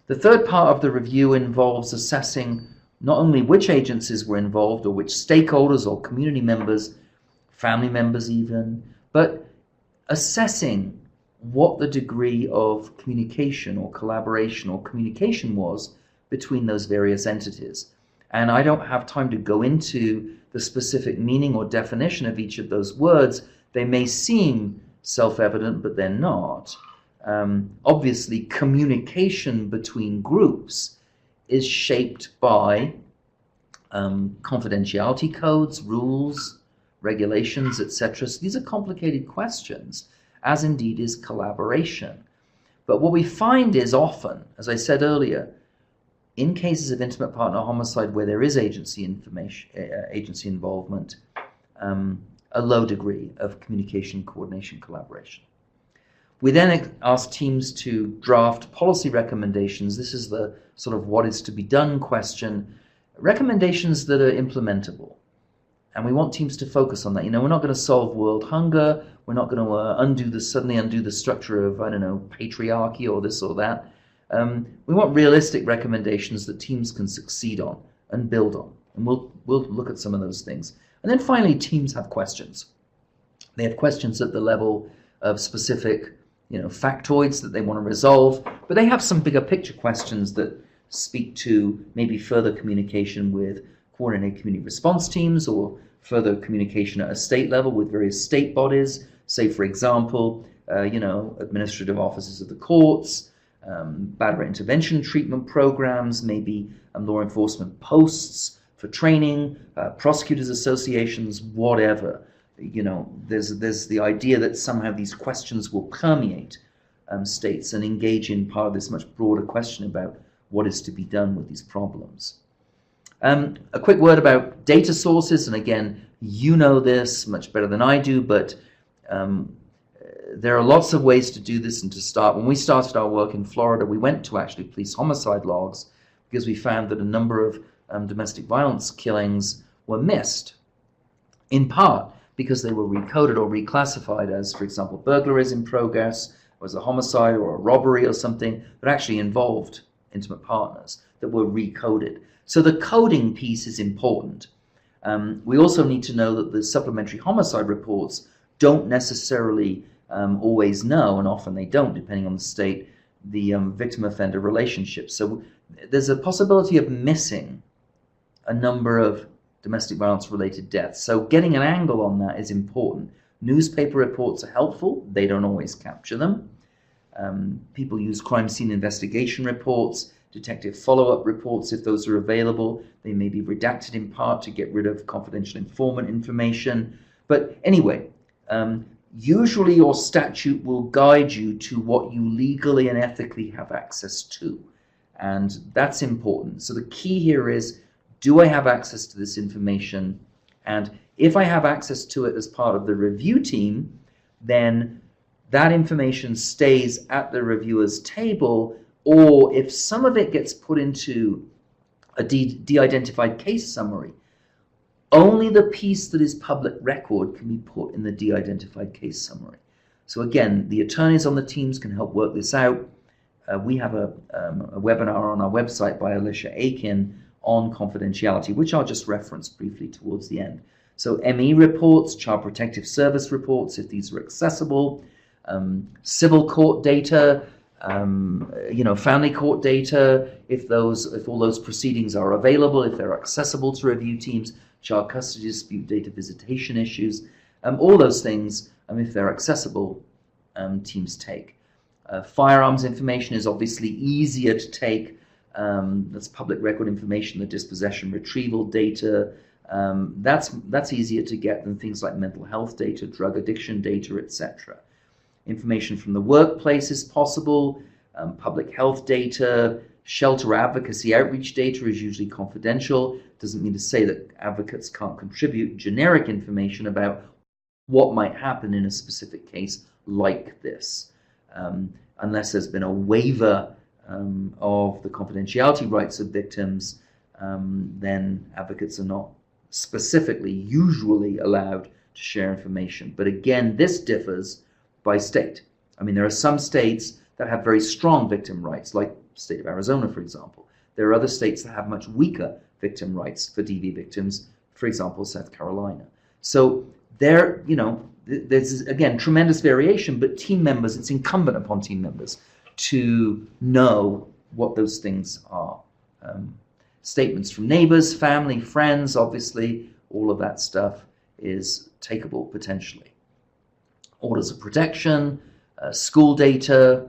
The third part of the review involves assessing not only which agencies were involved or which stakeholders or community members family members even, but assessing what the degree of communication or collaboration or communication was between those various entities. And I don't have time to go into the specific meaning or definition of each of those words. They may seem self-evident, but they're not. Obviously, communication between groups is shaped by confidentiality codes, rules, regulations, etc. So these are complicated questions, as indeed is collaboration. But what we find is often, as I said earlier, in cases of intimate partner homicide where there is agency involvement, a low degree of communication, coordination, collaboration. We then ask teams to draft policy recommendations. This is the sort of what is to be done question. Recommendations that are implementable. And we want teams to focus on that. You know, we're not going to solve world hunger. We're not going to suddenly undo the structure of, I don't know, patriarchy or this or that. We want realistic recommendations that teams can succeed on and build on. And we'll look at some of those things. And then finally, teams have questions. They have questions at the level of specific, factoids that they want to resolve, but they have some bigger picture questions that speak to maybe further communication with coordinated community response teams or further communication at a state level with various state bodies, say, for example, administrative offices of the courts, bad rate intervention treatment programs, maybe law enforcement posts for training, prosecutors associations, whatever. There's the idea that somehow these questions will permeate states and engage in part of this much broader question about what is to be done with these problems. A quick word about data sources, and again, you know this much better than I do, but there are lots of ways to do this and to start. When we started our work in Florida, we went to actually police homicide logs because we found that a number of domestic violence killings were missed, in part because they were recoded or reclassified as, for example, burglaries in progress, or as a homicide or a robbery or something that actually involved intimate partners that were recoded. So the coding piece is important. We also need to know that the supplementary homicide reports don't necessarily always know, and often they don't, depending on the state, the victim-offender relationship. So there's a possibility of missing a number of domestic violence-related deaths. So getting an angle on that is important. Newspaper reports are helpful. They don't always capture them. People use crime scene investigation reports, detective follow-up reports if those are available. They may be redacted in part to get rid of confidential informant information. But anyway, usually your statute will guide you to what you legally and ethically have access to. And that's important. So the key here is, do I have access to this information? And if I have access to it as part of the review team, then that information stays at the reviewer's table, or if some of it gets put into a de-identified case summary, only the piece that is public record can be put in the de-identified case summary. So again, the attorneys on the teams can help work this out. We have a webinar on our website by Alicia Aiken on confidentiality, which I'll just reference briefly towards the end. So ME reports, Child Protective Service reports, if these are accessible, civil court data, family court data, if all those proceedings are available, if they're accessible to review teams, child custody dispute data, visitation issues, all those things, if they're accessible, teams take. Firearms information is obviously easier to take. That's public record information, the dispossession retrieval data. That's easier to get than things like mental health data, drug addiction data, etc. Information from the workplace is possible. Public health data, shelter advocacy outreach data is usually confidential. Doesn't mean to say that advocates can't contribute generic information about what might happen in a specific case like this. Unless there's been a waiver of the confidentiality rights of victims, then advocates are not specifically usually allowed to share information. But again, this differs by state. There are some states that have very strong victim rights, like the state of Arizona, for example. There are other states that have much weaker victim rights for DV victims, for example, South Carolina. So there's again tremendous variation, but team members, it's incumbent upon team members to know what those things are. Statements from neighbors, family, friends, obviously, all of that stuff is takeable potentially. Orders of protection, school data,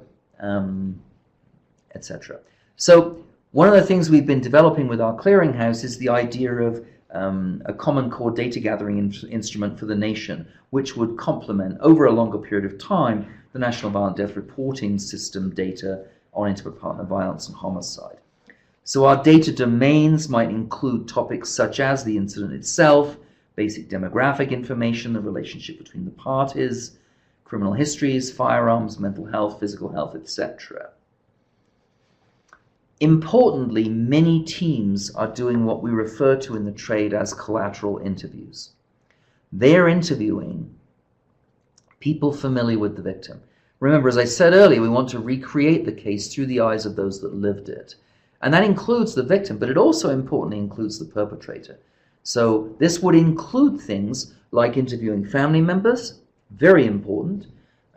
etc. So one of the things we've been developing with our clearinghouse is the idea of a common core data gathering instrument for the nation, which would complement over a longer period of time the National Violent Death Reporting System data on intimate partner violence and homicide. So our data domains might include topics such as the incident itself, basic demographic information, the relationship between the parties, criminal histories, firearms, mental health, physical health, etc. Importantly, many teams are doing what we refer to in the trade as collateral interviews. They're interviewing people familiar with the victim. Remember, as I said earlier, we want to recreate the case through the eyes of those that lived it. And that includes the victim, but it also importantly includes the perpetrator. So this would include things like interviewing family members, very important.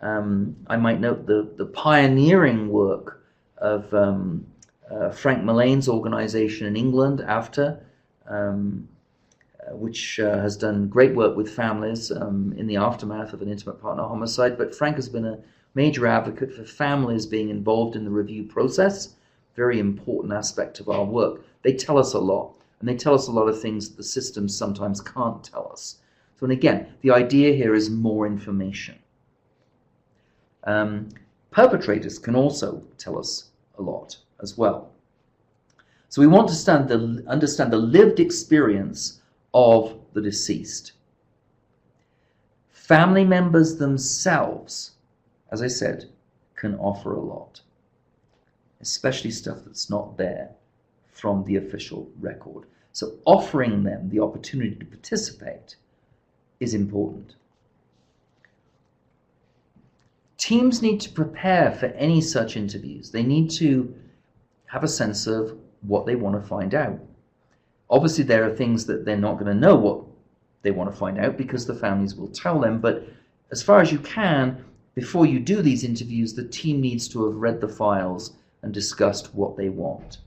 I might note the pioneering work of Frank Mullane's organization in England, AFTA, which has done great work with families in the aftermath of an intimate partner homicide. But Frank has been a major advocate for families being involved in the review process, very important aspect of our work. They tell us a lot, and they tell us a lot of things that the systems sometimes can't tell us. So, and again, the idea here is more information. Perpetrators can also tell us a lot as well. So we want to understand the lived experience of the deceased. Family members themselves, as I said, can offer a lot, especially stuff that's not there from the official record. So offering them the opportunity to participate is important. Teams need to prepare for any such interviews. They need to have a sense of what they want to find out. Obviously, there are things that they're not going to know what they want to find out because the families will tell them, but as far as you can, before you do these interviews, the team needs to have read the files and discussed what they want.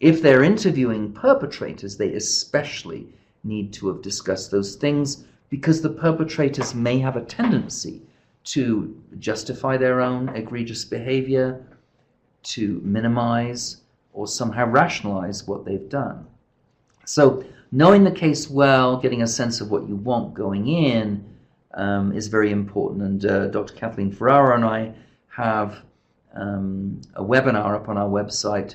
If they're interviewing perpetrators, they especially need to have discussed those things because the perpetrators may have a tendency to justify their own egregious behavior, to minimize or somehow rationalize what they've done. So knowing the case well, getting a sense of what you want going in is very important. And Dr. Kathleen Ferrara and I have a webinar up on our website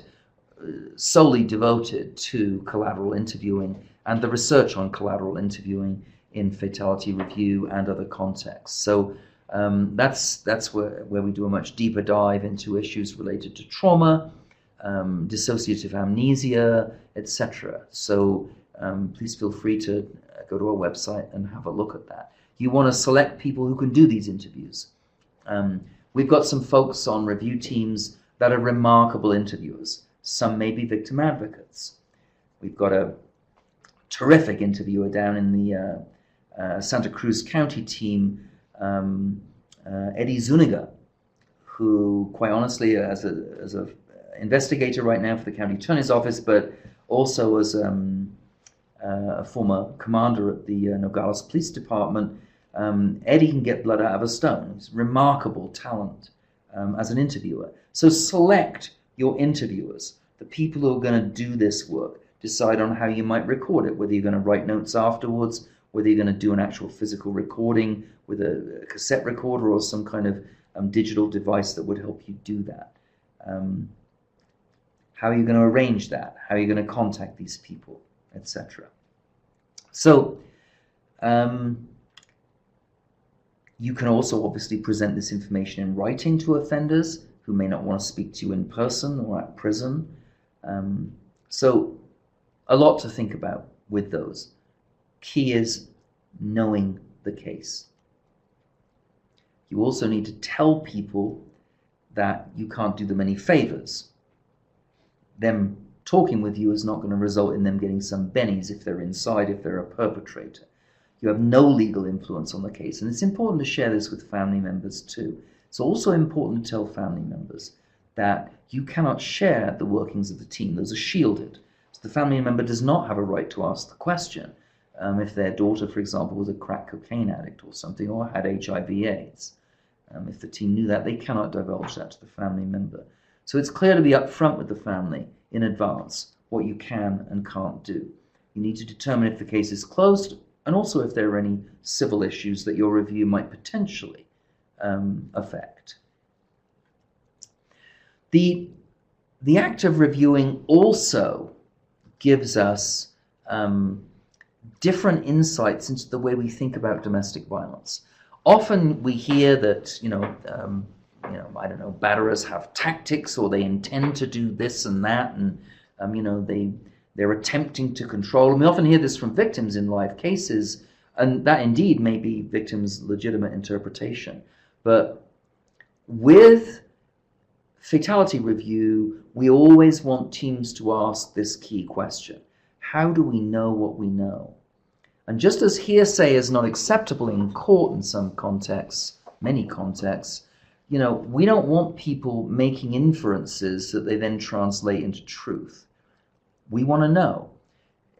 solely devoted to collateral interviewing and the research on collateral interviewing in fatality review and other contexts. So that's where we do a much deeper dive into issues related to trauma, dissociative amnesia, etc. So please feel free to go to our website and have a look at that. You want to select people who can do these interviews. We've got some folks on review teams that are remarkable interviewers. Some may be victim advocates. We've got a terrific interviewer down in the Santa Cruz County team, Eddie Zuniga, who, quite honestly, as a investigator right now for the county attorney's office, but also as a former commander at the Nogales Police Department, Eddie can get blood out of a stone. He's remarkable talent as an interviewer. So select your interviewers, the people who are going to do this work. Decide on how you might record it, whether you're going to write notes afterwards, whether you're going to do an actual physical recording with a cassette recorder or some kind of digital device that would help you do that. How are you going to arrange that? How are you going to contact these people, etc. So you can also obviously present this information in writing to offenders who may not want to speak to you in person or at prison. So a lot to think about with those. Key is knowing the case. You also need to tell people that you can't do them any favors. Them talking with you is not going to result in them getting some bennies if they're inside, if they're a perpetrator. You have no legal influence on the case. And it's important to share this with family members too. It's also important to tell family members that you cannot share the workings of the team. Those are shielded. So the family member does not have a right to ask the question if their daughter, for example, was a crack cocaine addict or something, or had HIV/AIDS. If the team knew that, they cannot divulge that to the family member. So it's clear to be upfront with the family in advance what you can and can't do. You need to determine if the case is closed, and also if there are any civil issues that your review might potentially affect. The act of reviewing also gives us different insights into the way we think about domestic violence. Often we hear that, I don't know, batterers have tactics, or they intend to do this and that, and they're attempting to control. And we often hear this from victims in live cases, and that indeed may be victims' legitimate interpretation. But with fatality review, we always want teams to ask this key question: how do we know what we know? And just as hearsay is not acceptable in court in some contexts, many contexts, we don't want people making inferences that they then translate into truth. We want to know.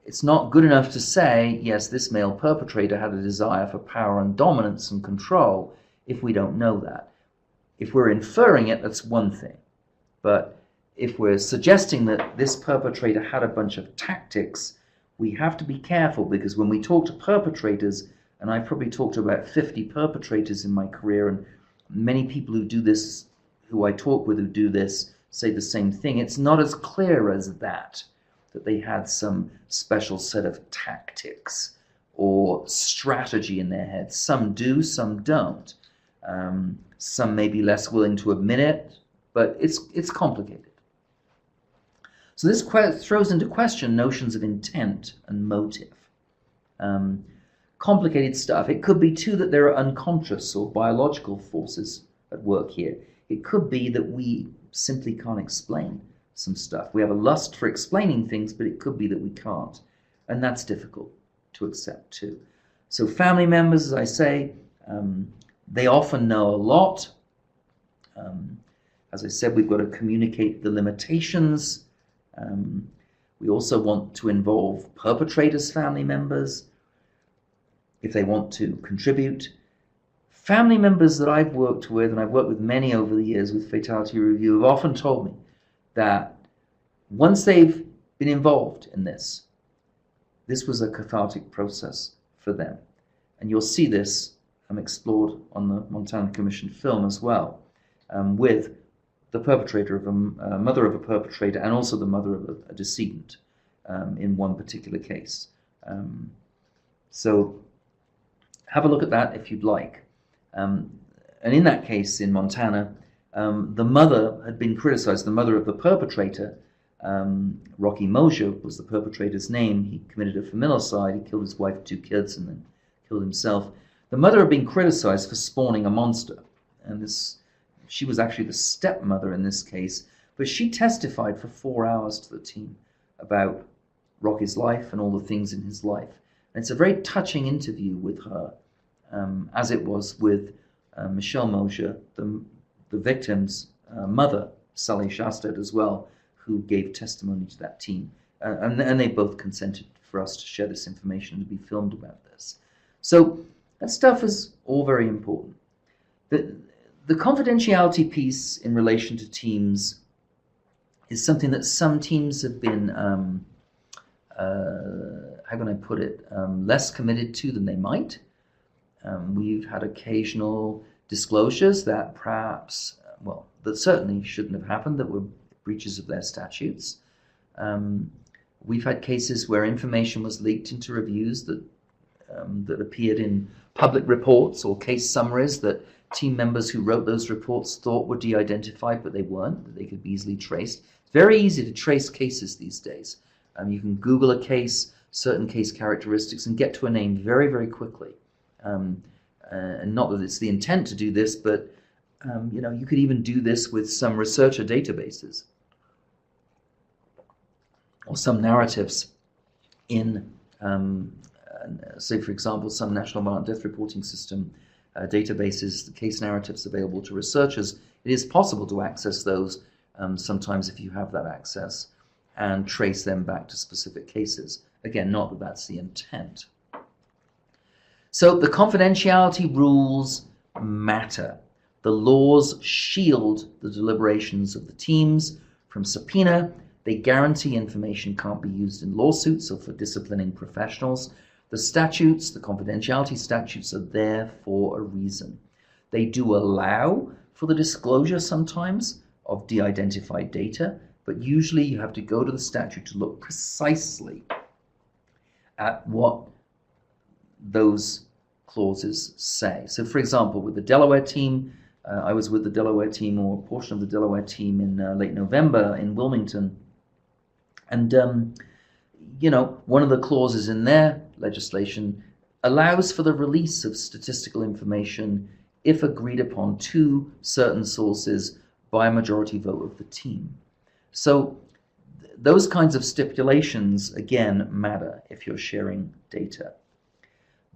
It's not good enough to say, yes, this male perpetrator had a desire for power and dominance and control, if we don't know that. If we're inferring it, that's one thing. But if we're suggesting that this perpetrator had a bunch of tactics, we have to be careful, because when we talk to perpetrators, and I've probably talked to about 50 perpetrators in my career, and many people who do this, who I talk with who do this, say the same thing. It's not as clear as that they had some special set of tactics or strategy in their heads. Some do, some don't. Some may be less willing to admit it, but it's complicated. So this throws into question notions of intent and motive. Complicated stuff. It could be too that there are unconscious or biological forces at work here. It could be that we simply can't explain some stuff. We have a lust for explaining things, but it could be that we can't. And that's difficult to accept too. So family members, as I say, they often know a lot. As I said, we've got to communicate the limitations. We also want to involve perpetrators' family members if they want to contribute. Family members that I've worked with, and I've worked with many over the years with Fatality Review, have often told me that once they've been involved in this was a cathartic process for them. And you'll see this explored on the Montana Commission film as well, with the perpetrator of a mother of a perpetrator, and also the mother of a decedent in one particular case. So have a look at that if you'd like. And in that case in Montana, the mother had been criticized. The mother of the perpetrator, Rocky Mosier was the perpetrator's name. He committed a familicide. He killed his wife and 2 kids and then killed himself. The mother had been criticized for spawning a monster. And she was actually the stepmother in this case. But she testified for 4 hours to the team about Rocky's life and all the things in his life. And it's a very touching interview with her, as it was with Michelle Mosier, the victim's mother, Sally Shasted, as well, who gave testimony to that team. And they both consented for us to share this information and to be filmed about this. So that stuff is all very important. The confidentiality piece in relation to teams is something that some teams have been, how can I put it, less committed to than they might. We've had occasional disclosures that perhaps, that certainly shouldn't have happened, that were breaches of their statutes. We've had cases where information was leaked into reviews that appeared in public reports or case summaries that team members who wrote those reports thought were de-identified, but they weren't, that they could be easily traced. It's very easy to trace cases these days. You can Google a case, certain case characteristics, and get to a name very, very quickly. And not that it's the intent to do this, but you could even do this with some researcher databases or some narratives in say, for example, some national violent death reporting system databases, the case narratives available to researchers, it is possible to access those sometimes if you have that access and trace them back to specific cases. Again, not that that's the intent. So the confidentiality rules matter. The laws shield the deliberations of the teams from subpoena. They guarantee information can't be used in lawsuits or for disciplining professionals. The statutes, the confidentiality statutes, are there for a reason. They do allow for the disclosure sometimes of de-identified data, but usually you have to go to the statute to look precisely at what those clauses say. So, for example, with the Delaware team, I was with the Delaware team, or a portion of the Delaware team, in late November in Wilmington. And, one of the clauses in their legislation allows for the release of statistical information if agreed upon to certain sources by a majority vote of the team. So those kinds of stipulations, again, matter if you're sharing data.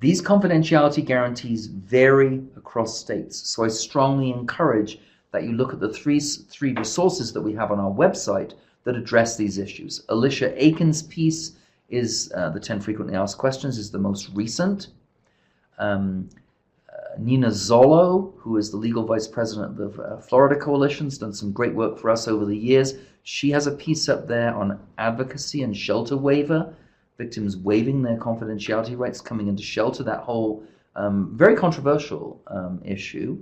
These confidentiality guarantees vary across states, so I strongly encourage that you look at the three resources that we have on our website that address these issues. Alicia Aiken's piece is the 10 frequently asked questions, is the most recent. Nina Zollo, who is the legal vice president of the Florida Coalition, has done some great work for us over the years. She has a piece up there on advocacy and shelter waiver, victims waiving their confidentiality rights coming into shelter, that whole very controversial issue.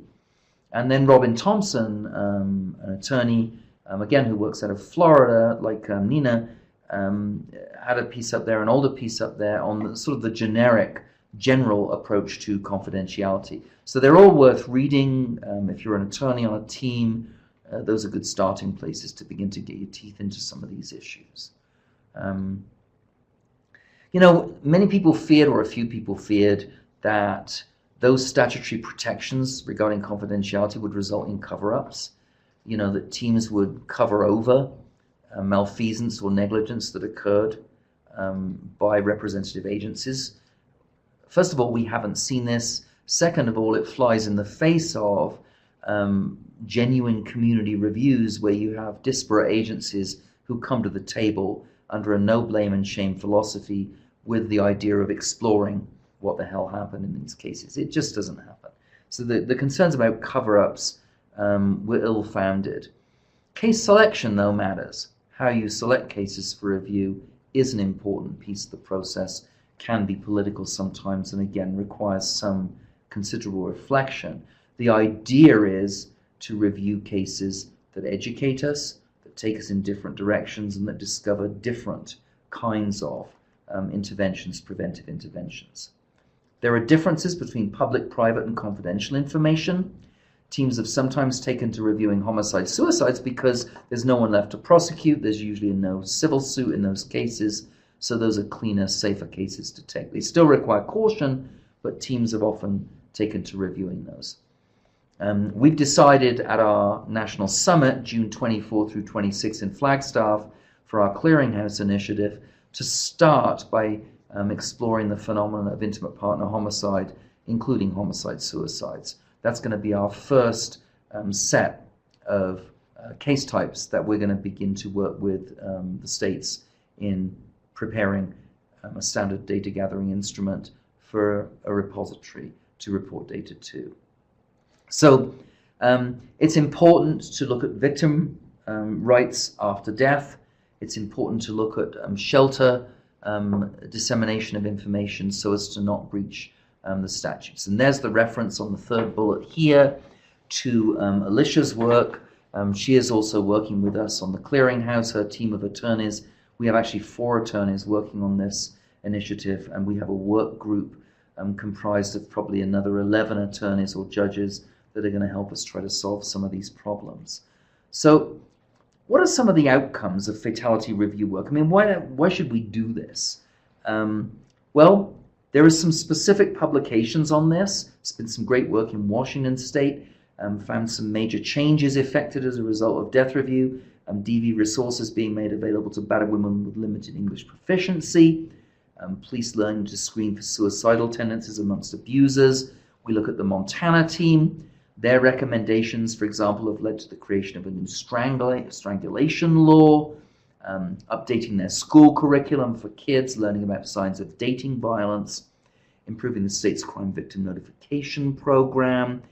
And then Robin Thompson, an attorney, again, who works out of Florida, like Nina, had a piece up there, an older piece up there on the, sort of the general approach to confidentiality. So they're all worth reading. If you're an attorney on a team, those are good starting places to begin to get your teeth into some of these issues. Many people feared, or a few people feared, that those statutory protections regarding confidentiality would result in cover-ups. That teams would cover over malfeasance or negligence that occurred by representative agencies. First of all, we haven't seen this. Second of all, it flies in the face of genuine community reviews where you have disparate agencies who come to the table under a no blame and shame philosophy with the idea of exploring what the hell happened in these cases. It just doesn't happen. So the concerns about cover-ups were ill-founded. Case selection, though, matters. How you select cases for review is an important piece of the process, can be political sometimes, and again requires some considerable reflection. The idea is to review cases that educate us, that take us in different directions, and that discover different kinds of interventions, preventive interventions. There are differences between public, private, and confidential information. Teams have sometimes taken to reviewing homicide-suicides because there's no one left to prosecute. There's usually no civil suit in those cases, so those are cleaner, safer cases to take. They still require caution, but teams have often taken to reviewing those. We've decided at our national summit, June 24 through 26 in Flagstaff, for our Clearinghouse initiative, to start by exploring the phenomenon of intimate partner homicide, including homicide-suicides. That's going to be our first set of case types that we're going to begin to work with the states in preparing a standard data gathering instrument for a repository to report data to. So it's important to look at victim rights after death. It's important to look at shelter dissemination of information so as to not breach the statutes. And there's the reference on the third bullet here to Alicia's work. She is also working with us on the Clearinghouse, her team of attorneys. We have actually 4 attorneys working on this initiative, and we have a work group comprised of probably another 11 attorneys or judges that are going to help us try to solve some of these problems. So what are some of the outcomes of fatality review work? I mean, why should we do this? Well, there are some specific publications on this. There's been some great work in Washington State, found some major changes effected as a result of death review, DV resources being made available to battered women with limited English proficiency. police learning to screen for suicidal tendencies amongst abusers. We look at the Montana team. Their recommendations, for example, have led to the creation of a new strangulation law, updating their school curriculum for kids, learning about signs of dating violence, improving the state's crime victim notification program,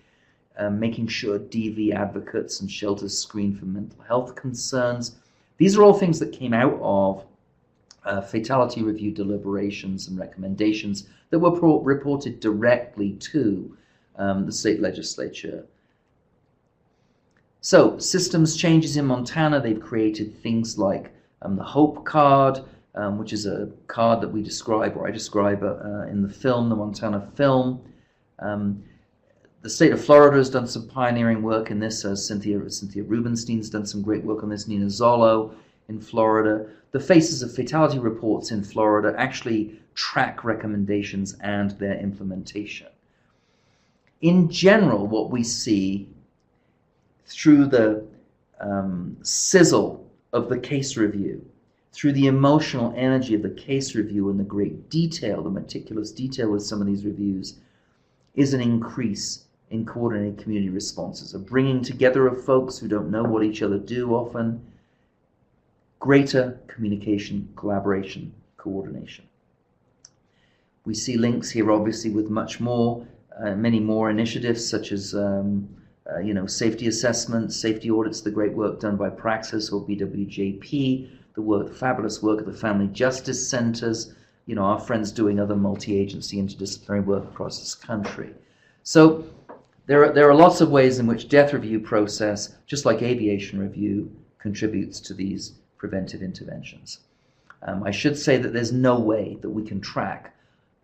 making sure DV advocates and shelters screen for mental health concerns. These are all things that came out of fatality review deliberations and recommendations that were reported directly to the state legislature. So, systems changes in Montana. They've created things like the Hope Card, which is a card that we describe, or I describe in the film, the Montana film. The state of Florida has done some pioneering work in this. Cynthia Rubenstein's done some great work on this. Nina Zollo in Florida. The Faces of Fatality reports in Florida actually track recommendations and their implementation. In general, what we see through the sizzle of the case review, through the emotional energy of the case review and the great detail, the meticulous detail of some of these reviews, is an increase in coordinated community responses, a bringing together of folks who don't know what each other do often, greater communication, collaboration, coordination. We see links here obviously with much more, many more initiatives such as safety assessments, safety audits, the great work done by Praxis or BWJP, the fabulous work at the Family Justice Centers, our friends doing other multi-agency interdisciplinary work across this country. So there are lots of ways in which death review process, just like aviation review, contributes to these preventive interventions. I should say that there's no way that we can track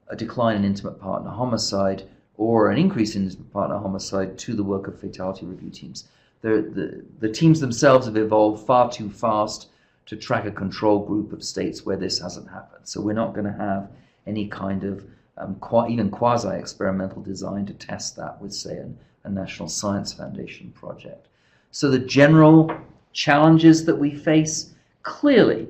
a decline in intimate partner homicide or an increase in intimate partner homicide to the work of fatality review teams. The teams themselves have evolved far too fast to track a control group of states where this hasn't happened. So we're not going to have any kind of even quasi-experimental design to test that with, say, a National Science Foundation project. So the general challenges that we face, clearly,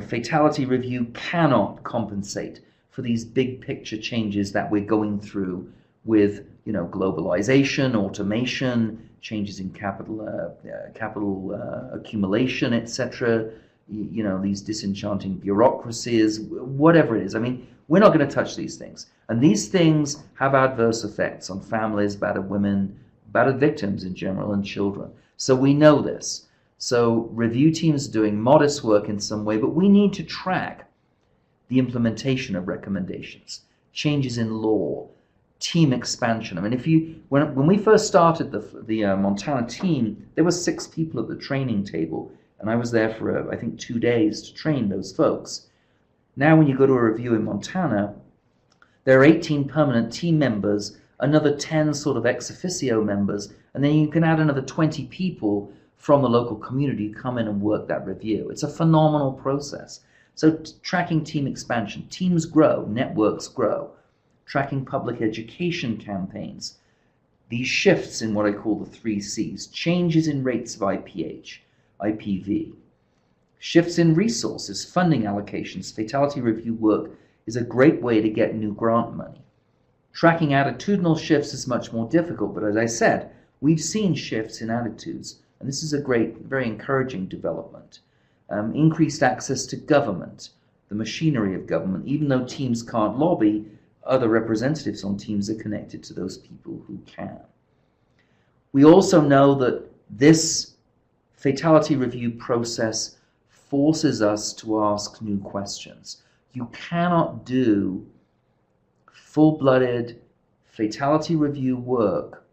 fatality review cannot compensate for these big picture changes that we're going through with, globalization, automation, changes in capital accumulation, etc., these disenchanting bureaucracies, whatever it is. I mean, we're not going to touch these things. And these things have adverse effects on families, battered women, battered victims in general, and children. So we know this. So review teams are doing modest work in some way, but we need to track the implementation of recommendations, changes in law, team expansion. I mean, when we first started the Montana team, there were 6 people at the training table, and I was there for, I think, 2 days to train those folks. Now when you go to a review in Montana, there are 18 permanent team members, another 10 sort of ex officio members, and then you can add another 20 people from the local community who come in and work that review. It's a phenomenal process. So tracking team expansion, teams grow, networks grow, tracking public education campaigns, these shifts in what I call the 3 Cs, changes in rates of IPV, shifts in resources, funding allocations. Fatality review work is a great way to get new grant money. Tracking attitudinal shifts is much more difficult, but as I said, we've seen shifts in attitudes, and this is a great, very encouraging development. Increased access to government, the machinery of government. Even though teams can't lobby, other representatives on teams are connected to those people who can. We also know that this fatality review process forces us to ask new questions. You cannot do full-blooded fatality review work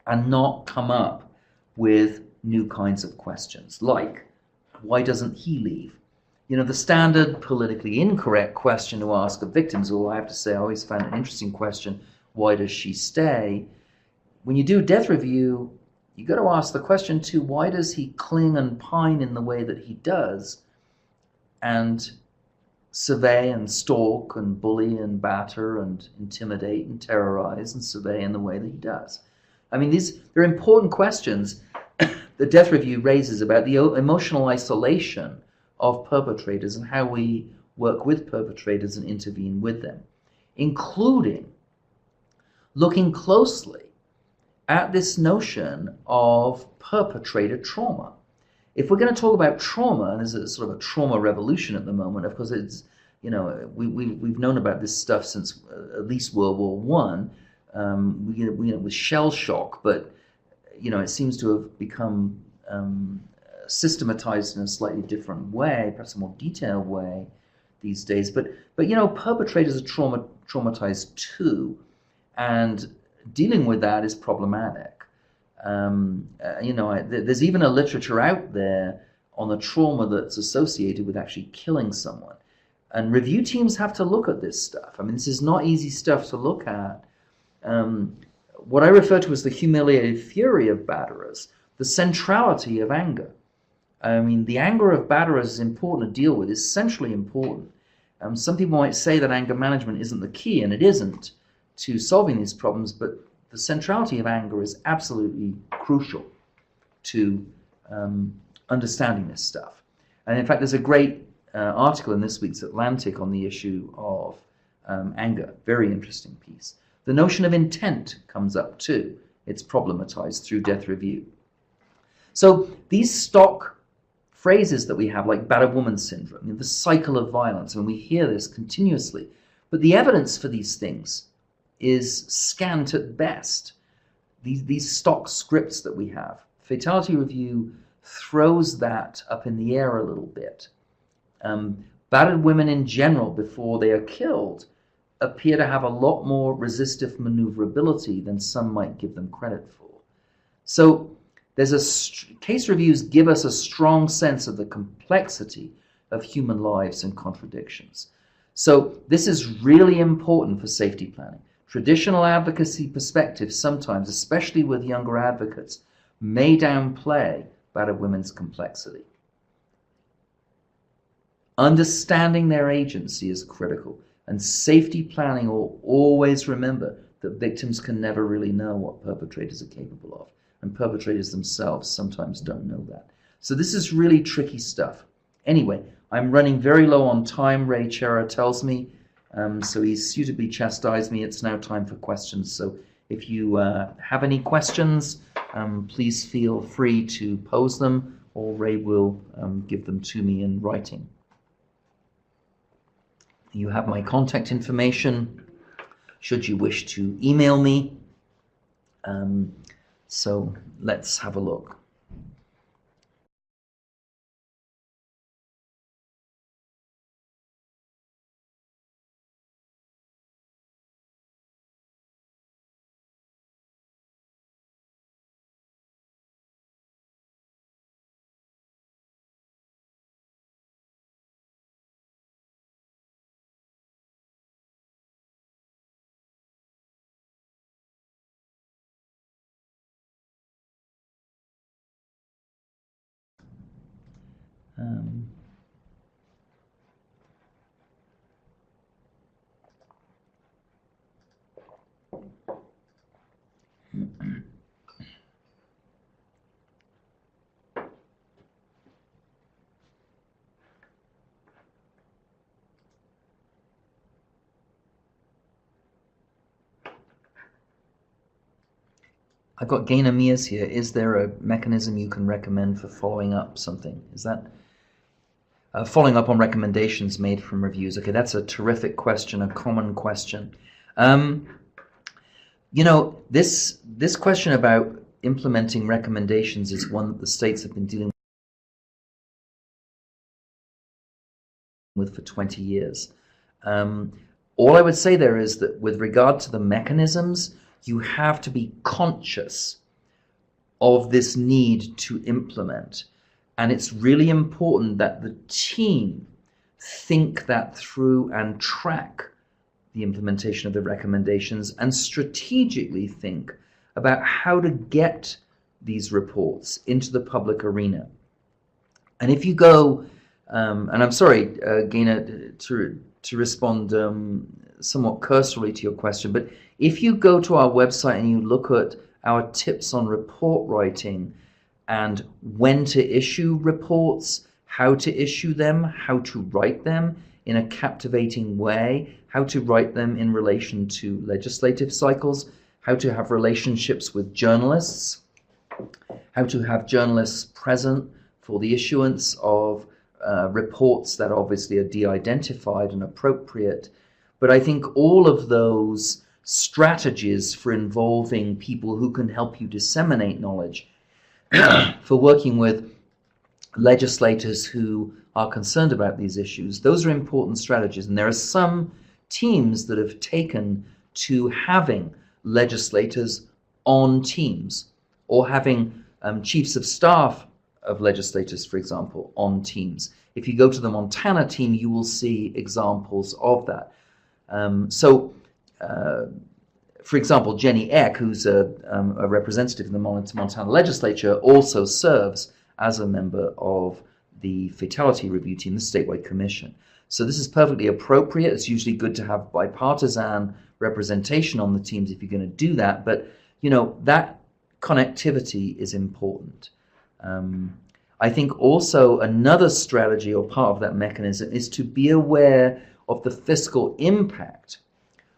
and not come up with new kinds of questions, like, why doesn't he leave? The standard politically incorrect question to ask of victims, or I have to say I always found an interesting question, why does she stay? When you do death review, you got to ask the question too, why does he cling and pine in the way that he does, and survey and stalk and bully and batter and intimidate and terrorize and survey in the way that he does? I mean, they're important questions that death review raises about the emotional isolation of perpetrators and how we work with perpetrators and intervene with them, including looking closely at this notion of perpetrator trauma. If we're going to talk about trauma, and there's a sort of a trauma revolution at the moment, of course it's, we've known about this stuff since at least World War One, with shell shock, but it seems to have become systematized in a slightly different way, perhaps a more detailed way these days. But perpetrators are traumatized too, and dealing with that is problematic. There's even a literature out there on the trauma that's associated with actually killing someone. And review teams have to look at this stuff. I mean, this is not easy stuff to look at. What I refer to as the humiliated fury of batterers, the centrality of anger. I mean, the anger of batterers is important to deal with, essentially important. Some people might say that anger management isn't the key, and it isn't, to solving these problems, but the centrality of anger is absolutely crucial to understanding this stuff. And in fact, there's a great article in this week's Atlantic on the issue of anger. Very interesting piece. The notion of intent comes up too. It's problematized through death review. So these stock phrases that we have, like battered woman syndrome, the cycle of violence, and we hear this continuously, but the evidence for these things is scant at best. These stock scripts that we have, Fatality Review throws that up in the air a little bit. Battered women in general, before they are killed, appear to have a lot more resistive maneuverability than some might give them credit for. So case reviews give us a strong sense of the complexity of human lives and contradictions. So this is really important for safety planning. Traditional advocacy perspectives sometimes, especially with younger advocates, may downplay battered women's complexity. Understanding their agency is critical, and safety planning will always remember that victims can never really know what perpetrators are capable of, and perpetrators themselves sometimes don't know that. So this is really tricky stuff. Anyway, I'm running very low on time, Ray Chera tells me, so he's suitably chastised me. It's now time for questions. So if you have any questions, please feel free to pose them, or Ray will give them to me in writing. You have my contact information should you wish to email me. So let's have a look. I've got Gainer Mears here. Is there a mechanism you can recommend for following up something? Is that following up on recommendations made from reviews? Okay, that's a terrific question, a common question. This question about implementing recommendations is one that the states have been dealing with for 20 years. All I would say there is that with regard to the mechanisms, you have to be conscious of this need to implement. And it's really important that the team think that through and track the implementation of the recommendations and strategically think about how to get these reports into the public arena. And if you go, and I'm sorry, Gaina, to respond somewhat cursorily to your question, but if you go to our website and you look at our tips on report writing and when to issue reports, how to issue them, how to write them, in a captivating way, how to write them in relation to legislative cycles, how to have relationships with journalists, how to have journalists present for the issuance of reports that obviously are de-identified and appropriate. But I think all of those strategies for involving people who can help you disseminate knowledge, for working with legislators who are concerned about these issues, those are important strategies. And there are some teams that have taken to having legislators on teams, or having chiefs of staff of legislators, for example, on teams. If you go to the Montana team, you will see examples of that. For example, Jenny Eck, who's a representative in the Montana legislature, also serves as a member of the Fatality Review Team, the statewide commission. So this is perfectly appropriate. It's usually good to have bipartisan representation on the teams if you're going to do that. But, you know, that connectivity is important. I think also another strategy or part of that mechanism is to be aware of the fiscal impact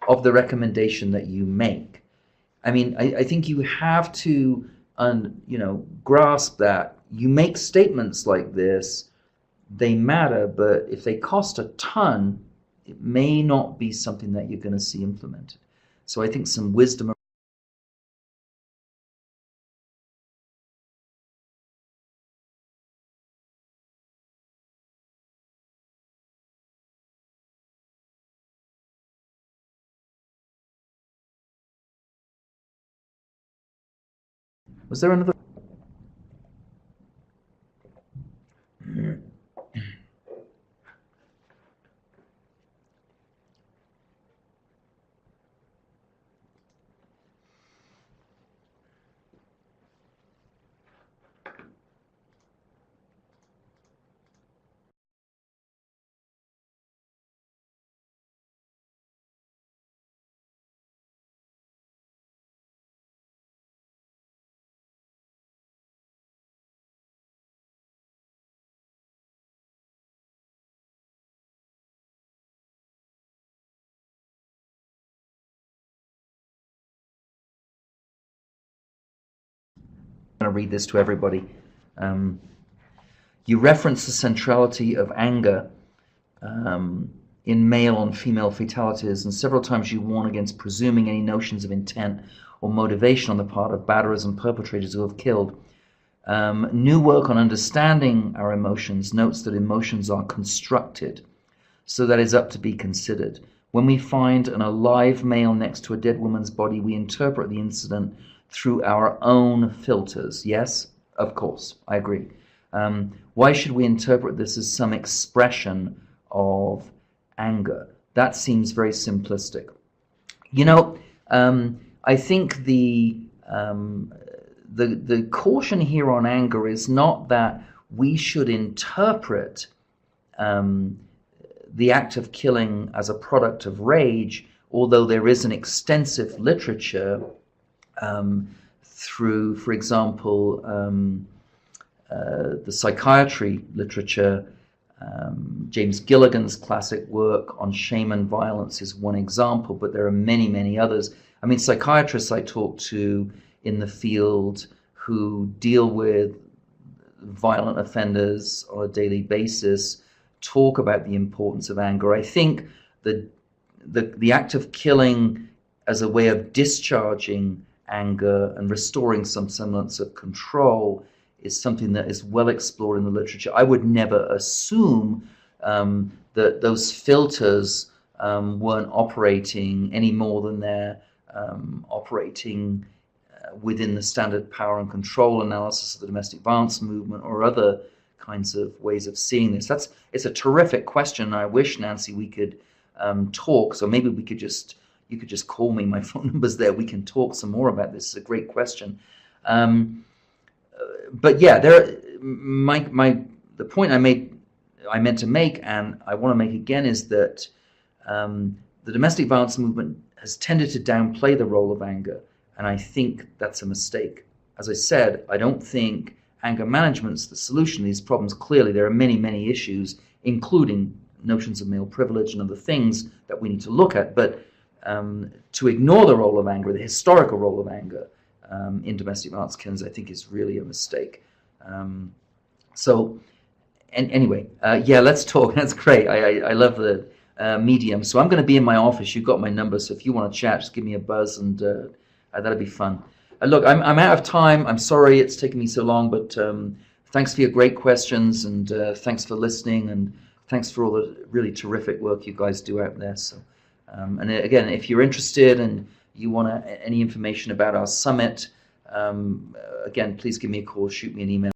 of the recommendation that you make. I mean, I think you have to, grasp that you make statements like this, they matter, but if they cost a ton, it may not be something that you're going to see implemented. So I think some wisdom. Was there another? I'm going to read this to everybody. You reference the centrality of anger in male on female fatalities, and several times you warn against presuming any notions of intent or motivation on the part of batterers and perpetrators who have killed. New work on understanding our emotions notes that emotions are constructed, so that is up to be considered. When we find an alive male next to a dead woman's body, we interpret the incident through our own filters. Yes, of course, I agree. Why should we interpret this as some expression of anger? That seems very simplistic. You know, I think the caution here on anger is not that we should interpret the act of killing as a product of rage, although there is an extensive literature through, for example, the psychiatry literature. James Gilligan's classic work on shame and violence is one example, but there are many, many others. I mean, psychiatrists I talk to in the field who deal with violent offenders on a daily basis talk about the importance of anger. I think the act of killing as a way of discharging anger and restoring some semblance of control is something that is well explored in the literature. I would never assume that those filters weren't operating any more than they're operating within the standard power and control analysis of the domestic violence movement or other kinds of ways of seeing this. It's a terrific question. I wish, Nancy, we could talk. So maybe we could you could just call me. My phone number's there. We can talk some more about this. It's a great question. But yeah, the point I meant to make, and I want to make again, is that the domestic violence movement has tended to downplay the role of anger, and I think that's a mistake. As I said, I don't think anger management's the solution to these problems. Clearly, there are many, many issues, including notions of male privilege and other things that we need to look at. But to ignore the role of anger, the historical role of anger in domestic violence killings, I think is really a mistake. Anyway, yeah, let's talk. That's great. I love the medium. So I'm going to be in my office. You've got my number. So if you want to chat, just give me a buzz, and that'll be fun. Look, I'm out of time. I'm sorry it's taken me so long, but thanks for your great questions, and thanks for listening, and thanks for all the really terrific work you guys do out there. So, and again, if you're interested and you want any information about our summit, again, please give me a call, shoot me an email.